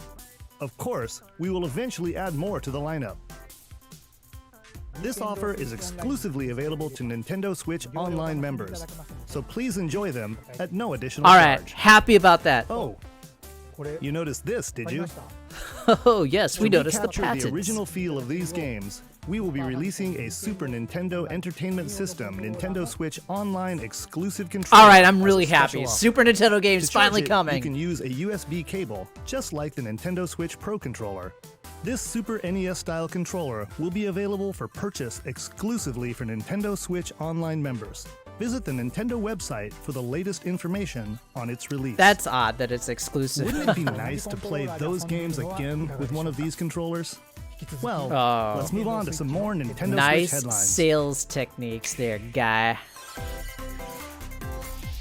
Of course, we will eventually add more to the lineup. This offer is exclusively available to Nintendo Switch Online members, so please enjoy them at no additional All right, charge. happy about that. Oh, you noticed this, did you? Oh, yes, we To noticed the recapture patents. the original feel of these games, we will be releasing a Super Nintendo Entertainment System Nintendo Switch Online exclusive controller. All right, I'm as a really special happy. offer. Super Nintendo To game's charge finally it, coming. You can use a USB cable, just like the Nintendo Switch Pro controller. This Super NES-style controller will be available for purchase exclusively for Nintendo Switch Online members. Visit the Nintendo website for the latest information on its release. That's odd that it's exclusive. Wouldn't it be nice to play those games again with one of these controllers? Well, Oh. let's move on to some more Nintendo Nice Switch headlines. sales techniques there, guy.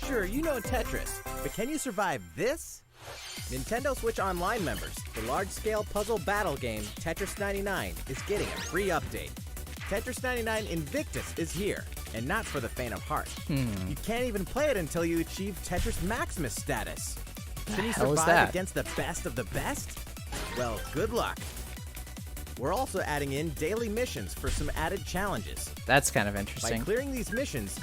Sure, you know Tetris, but can you survive this? Nintendo Switch Online members, the large-scale puzzle battle game Tetris 99 is getting a free update. Tetris 99 Invictus is here, and not for the faint of heart. You can't even play it until you achieve Tetris Maximus status. Can you hell is survive that? against the best of the best? Well, good luck. We're also adding in daily missions for some added challenges. That's kind of By interesting. clearing these missions,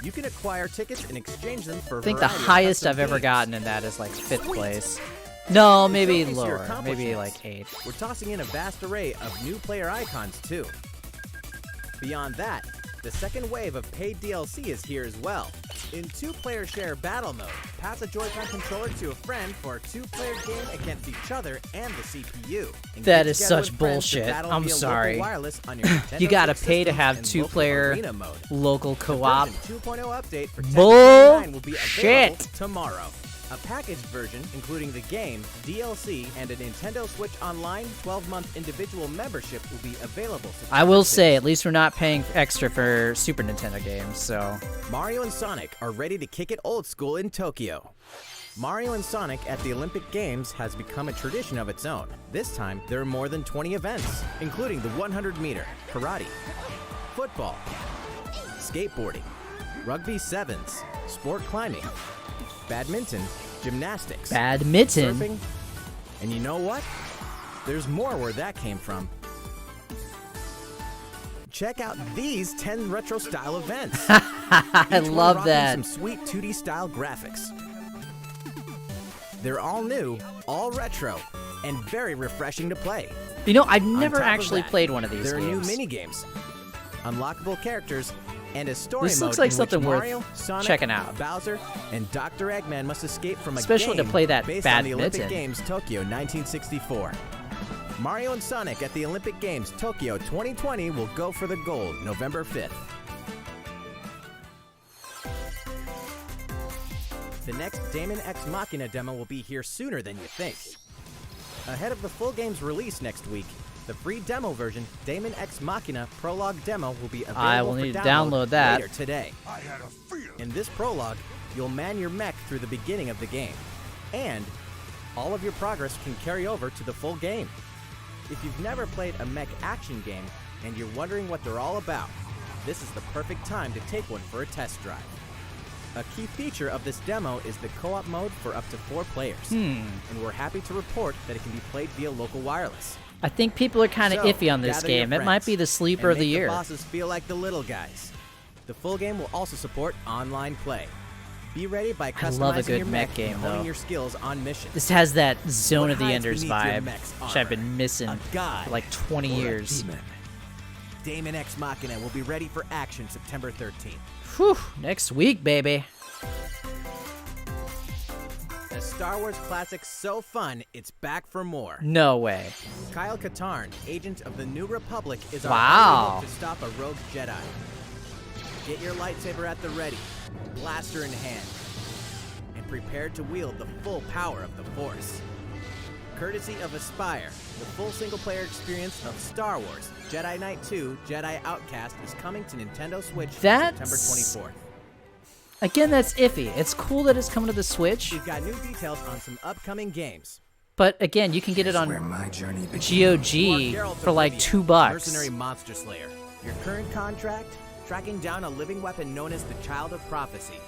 you can acquire tickets and exchange them for I think the variety of highest custom I've ever games. gotten in that is like 5th place. No, maybe showcase your lower. Maybe like accomplishments, 8th. We're tossing in a vast array of new player icons too. Beyond that, the second wave of paid DLC is here as well. In 2-player share battle mode, pass a Joy-Con controller to a friend for a 2-player game against each other and the CPU. And That get is together such with friends to bullshit. battle I'm via local sorry. wireless on your Nintendo You gotta Switch pay to systems have in local 2-player arena mode. local The co-op. version 2.0 update for Bull 10.99 will be shit. available tomorrow. A packaged version, including the game, DLC, and a Nintendo Switch Online 12-month individual membership will be available. I will September say, at least we're not paying extra for Super Nintendo games, so. 6th. Mario and Sonic are ready to kick it old school in Tokyo. Mario and Sonic at the Olympic Games has become a tradition of its own. This time, there are more than 20 events, including the 100-meter, karate, football, skateboarding, rugby sevens, sport climbing, badminton, gymnastics, Badminton. surfing, and you know what? There's more where that came from. Check out these 10 retro-style events. I Each one love rocking that. Some sweet 2D-style graphics. They're all new, all retro, and very refreshing to play. You know, I've On never top of actually that, played one of these there games. are new mini games, unlockable characters, And a story This mode looks like in something which worth Mario, Sonic, checking out. Bowser, and Dr. Eggman must escape from a Especially to game play that based on the Olympic badminton. Games Tokyo 1964. Mario and Sonic at the Olympic Games Tokyo 2020 will go for the gold November 5th. The next Daemon X Machina demo will be here sooner than you think. Ahead of the full game's release next week, the free demo version, Daemon X Machina Prologue Demo, will be available I will for need to download download that. later today. In this prologue, you'll man your mech through the beginning of the game, and all of your progress can carry over to the full game. If you've never played a mech action game and you're wondering what they're all about, this is the perfect time to take one for a test drive. A key feature of this demo is the co-op mode for up to 4 players, and we're happy to report that it can be played via local wireless. I think people are kind of So, iffy on this gather your game. It might friends be the sleeper and of the make year. The bosses feel like the little guys. The full game will also support online play. Be ready by I love a customizing good your mech mech game, and honing though. your skills on missions. This has that Zone What of the hides Enders beneath your vibe, mech's which I've armor? been missing A god for like 20 or a years. demon? Daemon X Machina will be ready for action September 13th. Whew, next week, baby. A Star Wars classic so fun, it's back for more. No way. Kyle Katarn, agent of the New Republic, is our Wow. only hope to stop a rogue Jedi. Get your lightsaber at the ready, blaster in hand, and prepare to wield the full power of the Force. Courtesy of Aspire, the full single-player experience of Star Wars Jedi Knight 2 Jedi Outcast is coming to Nintendo Switch That's- September 24th. Again, that's iffy. It's cool that it's coming to the Switch, We've got new details on some upcoming games. but again, you can get it on GOG Geralt for like Oblivion, $2. Mercenary Monster Slayer. Your current contract? Tracking down a living weapon known as the Child of Prophecy.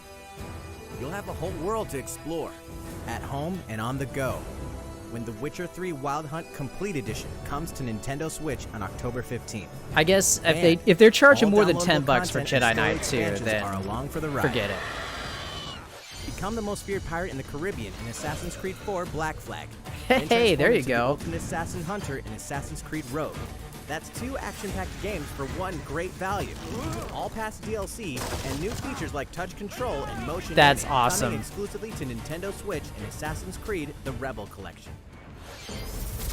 You'll have a whole world to explore, at home and on the go, when The Witcher 3 Wild Hunt Complete Edition comes to Nintendo Switch on October 15th. I guess And if they're charging all more than downloadable $10 for content Jedi and story Knight 2, expansions then are along for the ride. forget it. Become the most feared pirate in the Caribbean in Assassin's Creed 4 Black Flag. Hey, Then hey, there transform you into the go. Ultimate Assassin Hunter in Assassin's Creed Rogue. That's 2 action-packed games for one great value. With all past DLC and new features like touch control and motion That's aiming awesome. coming exclusively to Nintendo Switch in Assassin's Creed The Rebel Collection.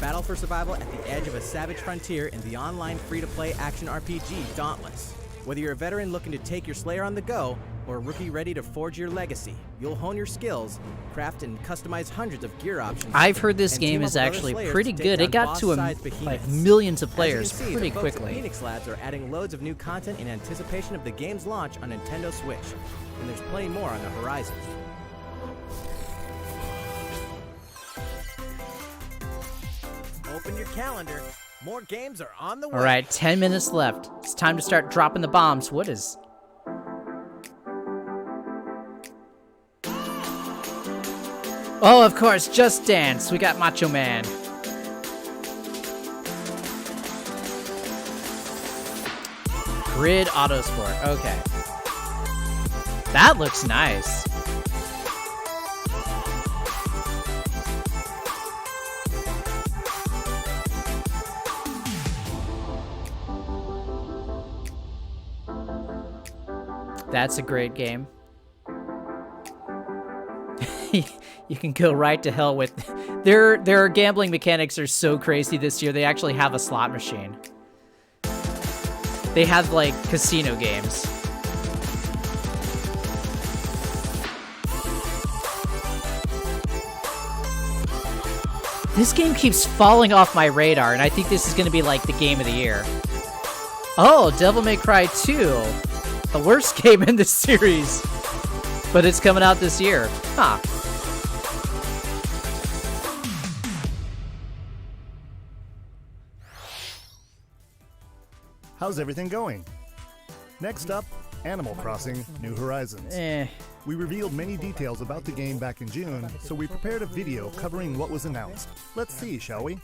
Battle for survival at the edge of a savage frontier in the online free-to-play action RPG Dauntless. Whether you're a veteran looking to take your Slayer on the go, or a rookie ready to forge your legacy, you'll hone your skills, craft and customize hundreds of gear options. I've heard this and game team up is with other actually Slayers pretty to take good. It down got to boss-sized like behemoths. millions of As players you can see, pretty the folks at quickly. Phoenix Labs are adding loads of new content in anticipation of the game's launch on Nintendo Switch, and there's plenty more on the horizon. Open your calendar. More games are on the way. All right, 10 minutes left. It's time to start dropping the bombs. What is... Oh, of course, Just Dance. We got Macho Man. Grid Autosport. Okay. That looks nice. That's a great game. You can go right to hell with their gambling mechanics are so crazy this year. They actually have a slot machine. They have like casino games. This game keeps falling off my radar, and I think this is going to be like the game of the year. Oh, Devil May Cry 2. The worst game in this series. But it's coming out this year. Huh. How's everything going? Next up, Animal Crossing New Horizons. We revealed many details about the game back in June, so we prepared a video covering what was announced. Let's see, shall we?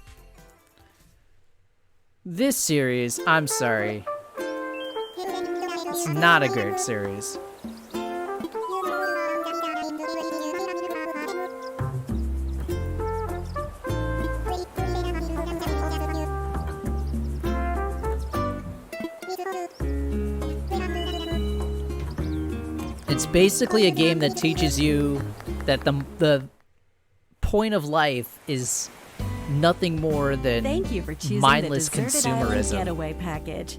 This series, I'm sorry. It's not a great series. It's basically a game that teaches you that the point of life is nothing more than Thank you for choosing mindless the Deserted Island consumerism. Getaway Package.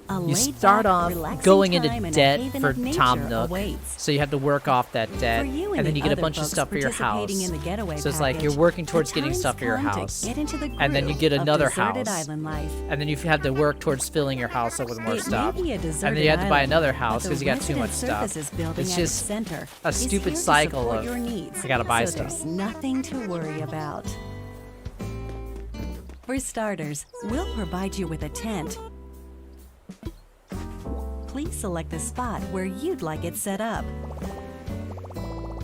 A You laid-back, start off relaxing going into time and a debt haven for of nature Tom Nook, awaits. so you have to work off that debt, For you and then the you get a other bunch of folks stuff for your house. participating in the Getaway So it's like you're Package, working towards the getting time's stuff for your come to house, get into the and then you groove get of another Deserted house, Island life. and then you have to work towards filling your house up with more It stuff, may be a and then deserted you have to buy island, another but house the because you got too much resident stuff. services building It's at its just center a is stupid here to cycle support of your needs, I gotta buy so stuff. there's nothing to worry about. For starters, we'll provide you with a tent. Please select the spot where you'd like it set up.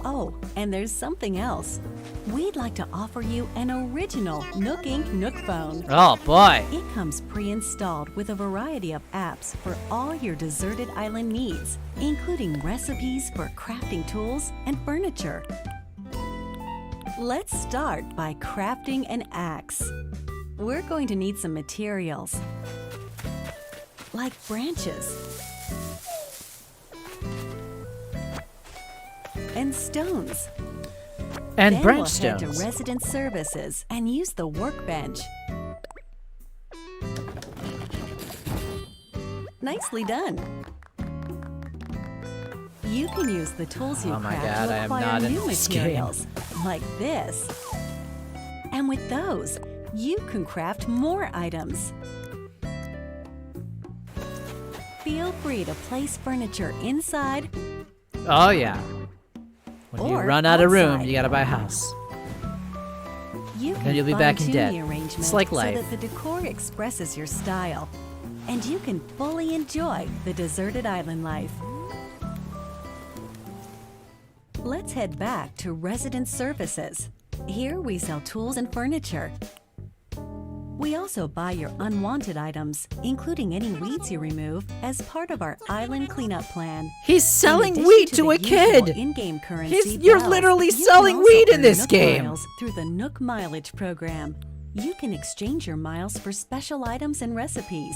Oh, and there's something else. We'd like to offer you an original Nook Inc. Nook phone. Oh boy! It comes pre-installed with a variety of apps for all your deserted island needs, including recipes for crafting tools and furniture. Let's start by crafting an axe. We're going to need some materials, like branches and stones. And Then branch we'll head stones. to resident services and use the workbench. Nicely done. You can use the tools you Oh my craft God, I to am acquire not in new this game. materials, like this. And with those, you can craft more items. Feel free to place furniture inside Oh yeah. When you or run out of room, outside. you gotta buy a house. You can Then you'll be back in fine-tune debt. the arrangement It's like so life. that the decor expresses your style, and you can fully enjoy the deserted island life. Let's head back to resident services. Here we sell tools and furniture. We also buy your unwanted items, including any weeds you remove, as part of our island cleanup plan. He's In selling addition weed to to the a usual kid. In-game currency You're bells, literally you can selling also weed in earn this Nook game. miles through the Nook Mileage program. You can exchange your miles for special items and recipes.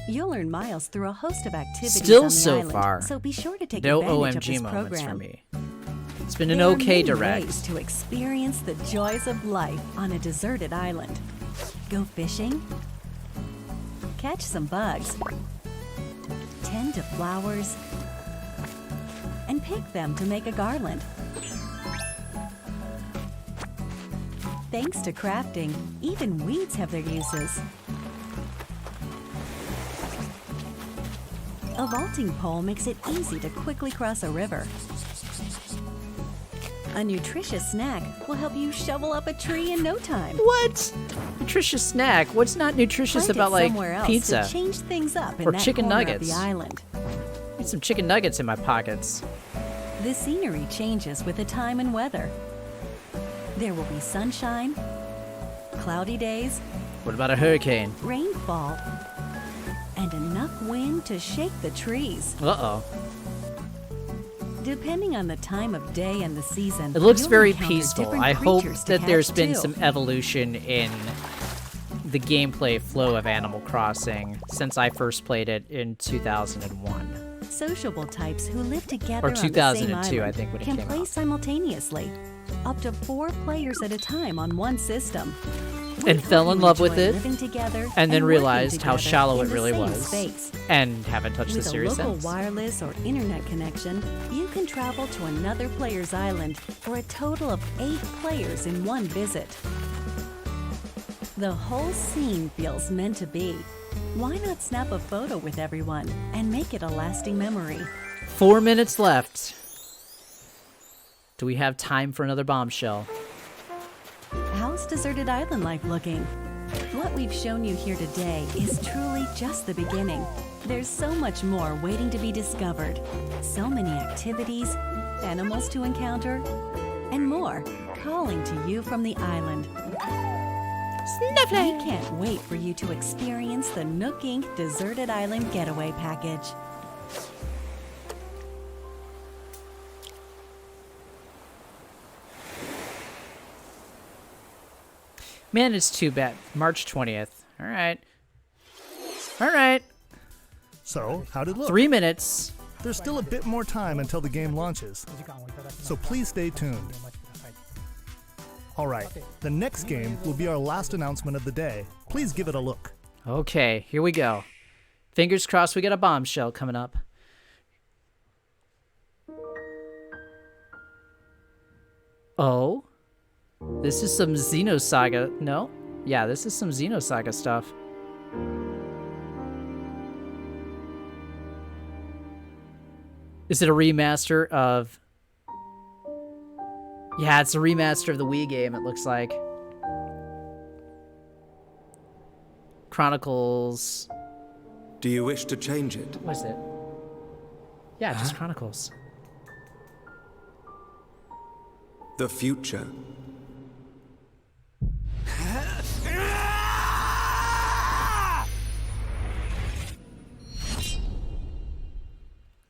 You'll earn miles through a host of activities Still on the so island, far, so be sure to take No advantage of OMG this moments program. for me. It's been an There are okay many direct. ways to experience the joys of life on a deserted island. Go fishing, catch some bugs, tend to flowers, and pick them to make a garland. Thanks to crafting, even weeds have their uses. A vaulting pole makes it easy to quickly cross a river. A nutritious snack will help you shovel up a tree in no time. What? Nutritious snack? What's not nutritious Plant it about like somewhere else pizza? to change things up in Or that chicken corner nuggets. of the island. Need some chicken nuggets in my pockets. The scenery changes with the time and weather. There will be sunshine, cloudy days, What about a hurricane? rainfall, and enough wind to shake the trees. Uh-oh. Depending on the time of day and the season, It looks you'll very encounter peaceful. different I hope creatures to that catch, there's been too. some evolution in the gameplay flow of Animal Crossing since I first played it in 2001. Sociable types who live together Or on the same 2002, I island think, when it can came play out. simultaneously, up to 4 players at a time on one system. And fell in love with it, living together and then working realized how together shallow in it the really same was, space. and haven't touched the With a series local since. wireless or internet connection, you can travel to another player's island for a total of 8 players in one visit. The whole scene feels meant to be. Why not snap a photo with everyone and make it a lasting memory? 4 minutes left. Do we have time for another bombshell? How's deserted island life looking? What we've shown you here today is truly just the beginning. There's so much more waiting to be discovered. So many activities, animals to encounter, and more calling to you from the island. We can't wait for you to experience the Nook Inc. Deserted Island Getaway Package. Man, it's too bad. March 20th. All right. All right. So, how did it look? 3 minutes. there's still a bit more time until the game launches, so please stay tuned. Alright, the next game will be our last announcement of the day. Please give it a look. Okay, here we go. Fingers crossed we get a bombshell coming up. Oh? This is some Xenosaga. No? Yeah, this is some Xenosaga stuff. Is it a remaster of... Yeah, it's a remaster of the Wii game, it looks like. Chronicles... Do you wish to change it? What is it? Yeah, just Chronicles. The future.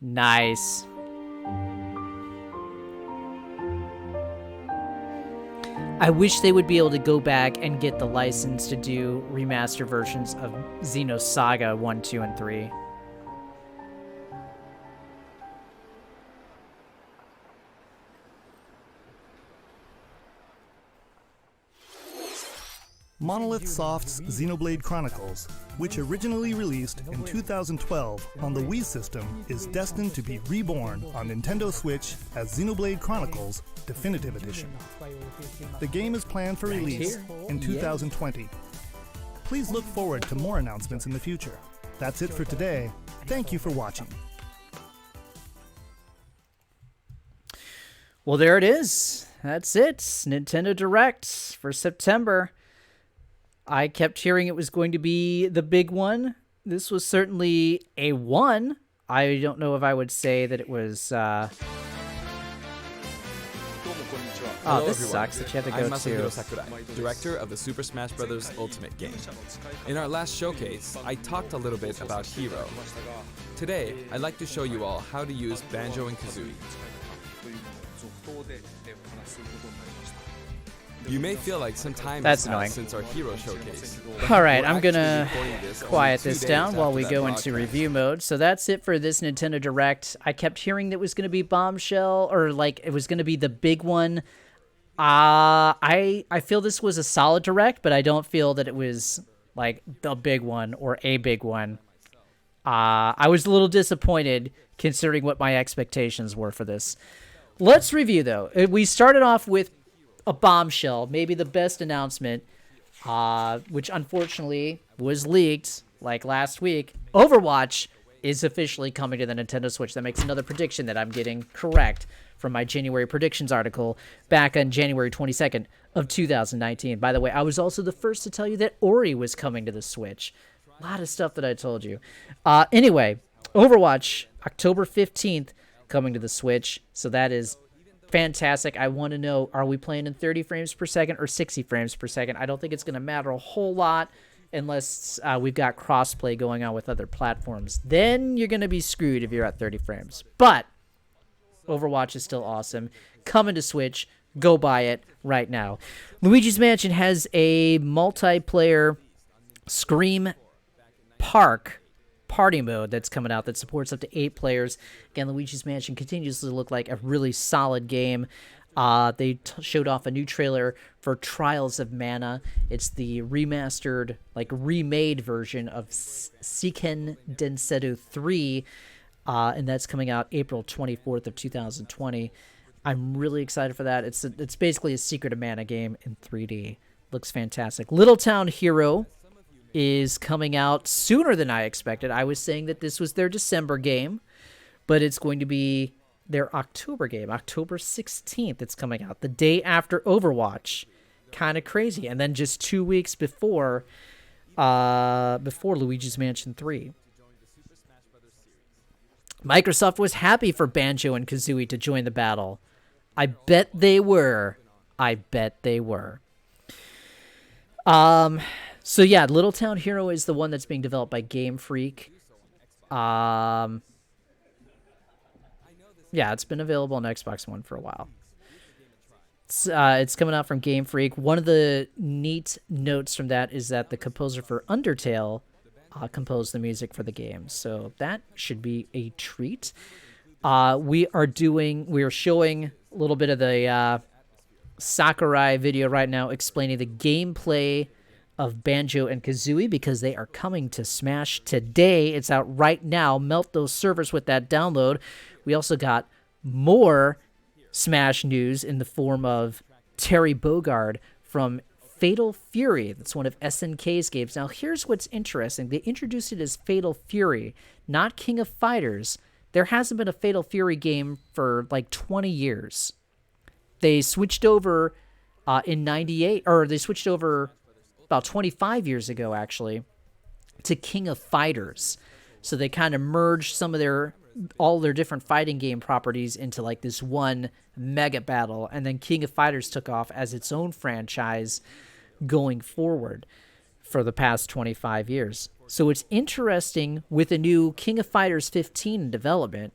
Nice. I wish they would be able to go back and get the license to do remaster versions of Xenosaga 1, 2, and 3. Monolith Soft's Xenoblade Chronicles, which originally released in 2012 on the Wii system, is destined to be reborn on Nintendo Switch as Xenoblade Chronicles Definitive Edition. The game is planned for release in 2020. Please look forward to more announcements in the future. That's it for today. Thank you for watching. Well, there it is. That's it. Nintendo Direct for September. I kept hearing it was going to be the big one. This was certainly a one. I don't know if I would say that it was... Oh, this sucks that you have to go I'm to... Masahiro Sakurai, director of the Super Smash Bros. Ultimate game. In our last showcase, I talked a little bit about Hero. Today, I'd like to show you all how to use Banjo and Kazooie. You may feel like some time has passed since our Hero showcase. Alright, I'm gonna quiet this down while we go into review mode. So that's it for this Nintendo Direct. I kept hearing that it was gonna be Bombshell, or like it was gonna be the big one. I feel this was a solid Direct, but I don't feel that it was like the big one or a big one. I was a little disappointed considering what my expectations were for this. Let's review though. We started off with a bombshell, maybe the best announcement, which unfortunately was leaked like last week. Overwatch is officially coming to the Nintendo Switch. That makes another prediction that I'm getting correct from my January predictions article back on January 22nd of 2019. By the way, I was also the first to tell you that Ori was coming to the Switch. A lot of stuff that I told you. Anyway, Overwatch, October 15th, coming to the Switch. So that is fantastic. I want to know, are we playing in 30 frames per second or 60 frames per second? I don't think it's going to matter a whole lot unless we've got crossplay going on with other platforms. Then you're going to be screwed if you're at 30 frames. But Overwatch is still awesome. Coming to Switch. Go buy it right now. Luigi's Mansion has a multiplayer Scream Park party mode that's coming out that supports up to 8 players. Again, Luigi's Mansion continues to look like a really solid game. They showed off a new trailer for Trials of Mana. It's the remastered, like remade version of Seiken Densetsu 3, and that's coming out April 24th of 2020. I'm really excited for that. It's basically a Secret of Mana game in 3D. Looks fantastic. Little Town Hero is coming out sooner than I expected. I was saying that this was their December game, but it's going to be their October game. October 16th it's coming out, the day after Overwatch. Kind of crazy. And then just 2 weeks before Luigi's Mansion 3. Microsoft was happy for Banjo and Kazooie to join the battle. I bet they were. I bet they were. So yeah, Little Town Hero is the one that's being developed by Game Freak. Yeah, it's been available on Xbox One for a while. It's coming out from Game Freak. One of the neat notes from that is that the composer for Undertale composed the music for the game. So that should be a treat. we are showing a little bit of the Sakurai video right now explaining the gameplay of Banjo and Kazooie because they are coming to Smash today. It's out right now. Melt those servers with that download. We also got more Smash news in the form of Terry Bogard from Fatal Fury. That's one of SNK's games. Now, here's what's interesting. They introduced it as Fatal Fury, not King of Fighters. There hasn't been a Fatal Fury game for like 20 years. They switched over in 98, or they switched over about 25 years ago, actually, to King of Fighters. So they kind of merged all their different fighting game properties into like this one mega battle, and then King of Fighters took off as its own franchise going forward for the past 25 years. So it's interesting with a new King of Fighters 15 in development,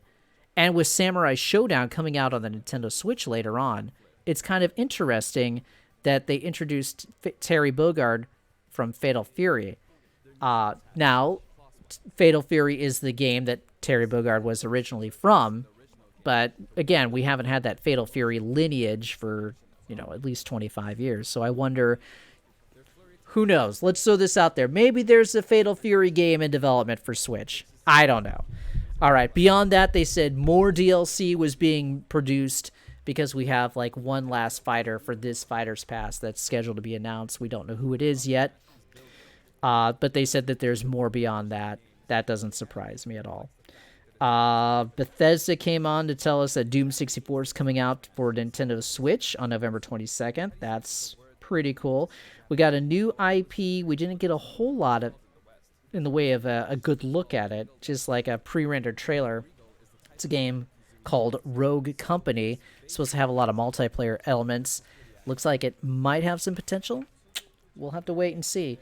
and with Samurai Showdown coming out on the Nintendo Switch later on, it's kind of interesting that they introduced Terry Bogard from Fatal Fury. Now, Fatal Fury is the game that Terry Bogard was originally from, but again, we haven't had that Fatal Fury lineage for, at least 25 years. So I wonder, who knows? Let's throw this out there. Maybe there's a Fatal Fury game in development for Switch. I don't know. All right, beyond that, they said more DLC was being produced because we have like one last fighter for this Fighter's Pass that's scheduled to be announced. We don't know who it is yet. But they said that there's more beyond that. That doesn't surprise me at all. Bethesda came on to tell us that Doom 64 is coming out for Nintendo Switch on November 22nd. That's pretty cool. We got a new IP. We didn't get a whole lot in the way of a good look at it, just like a pre-rendered trailer. It's a game called Rogue Company. It's supposed to have a lot of multiplayer elements. Looks like it might have some potential. We'll have to wait and see.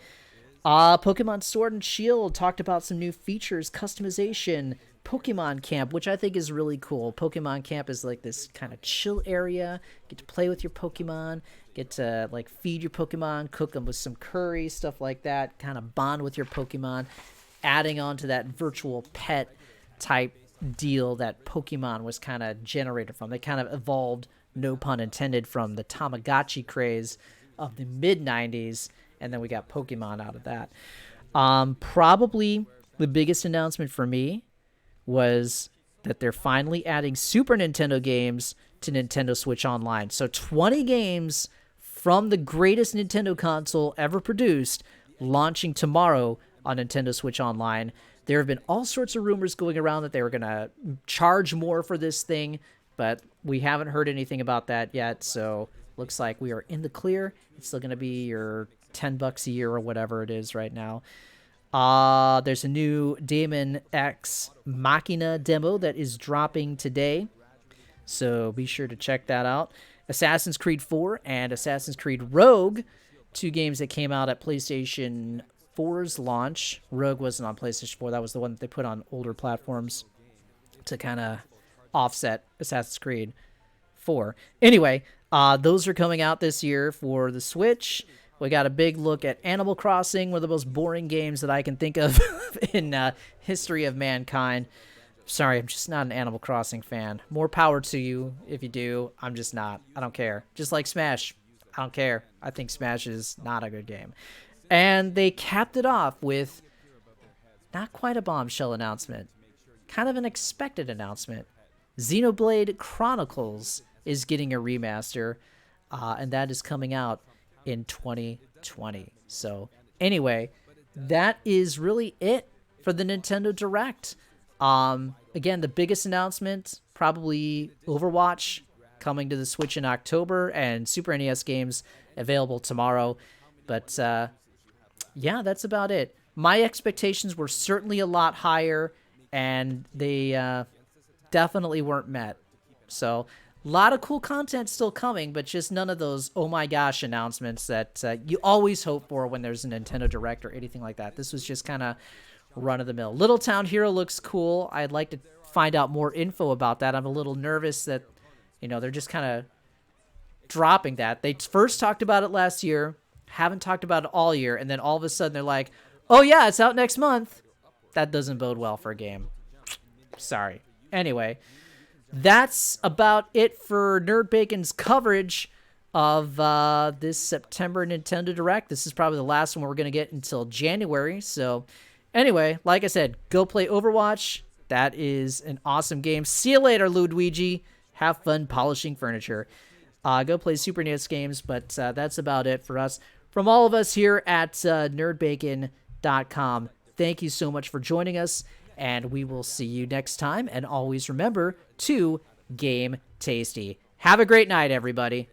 Pokemon Sword and Shield talked about some new features, customization, Pokemon Camp, which I think is really cool. Pokemon Camp is like this kind of chill area. Get to play with your Pokemon, get to like feed your Pokemon, cook them with some curry, stuff like that, kind of bond with your Pokemon, adding on to that virtual pet type deal that Pokemon was kind of generated from. They kind of evolved, no pun intended, from the Tamagotchi craze of the mid-90s, and then we got Pokemon out of that. Probably the biggest announcement for me was that they're finally adding Super Nintendo games to Nintendo Switch Online. So 20 games from the greatest Nintendo console ever produced launching tomorrow on Nintendo Switch Online. There have been all sorts of rumors going around that they were going to charge more for this thing, but we haven't heard anything about that yet, so looks like we are in the clear. It's still going to be your $10 a year or whatever it is right now. There's a new Daemon X Machina demo that is dropping today, so be sure to check that out. Assassin's Creed 4 and Assassin's Creed Rogue, two games that came out at PlayStation 4's launch. Rogue wasn't on PlayStation 4. That was the one that they put on older platforms to kind of offset Assassin's Creed 4. Anyway, those are coming out this year for the Switch. We got a big look at Animal Crossing, one of the most boring games that I can think of in history of mankind. Sorry, I'm just not an Animal Crossing fan. More power to you if you do. I'm just not. I don't care. Just like Smash. I don't care. I think Smash is not a good game. And they capped it off with not quite a bombshell announcement. Kind of an expected announcement. Xenoblade Chronicles is getting a remaster, and that is coming out in 2020. So anyway, that is really it for the Nintendo Direct. Again, the biggest announcement, probably Overwatch coming to the Switch in October, and Super NES games available tomorrow. But yeah, that's about it. My expectations were certainly a lot higher, and they definitely weren't met. So a lot of cool content still coming, but just none of those oh my gosh announcements that you always hope for when there's a Nintendo Direct or anything like that. This was just kind of run-of-the-mill. Little Town Hero looks cool. I'd like to find out more info about that. I'm a little nervous that, they're just kind of dropping that. They first talked about it last year, haven't talked about it all year, and then all of a sudden they're like, oh yeah, it's out next month. That doesn't bode well for a game. Sorry. Anyway, that's about it for Nerd Bacon's coverage of this September Nintendo Direct. This is probably the last one we're going to get until January. So anyway, like I said, go play Overwatch. That is an awesome game. See you later, Luigi. Have fun polishing furniture. Go play Super NES games, but that's about it for us. From all of us here at nerdbacon.com, thank you so much for joining us, and we will see you next time. And always remember to game tasty. Have a great night, everybody.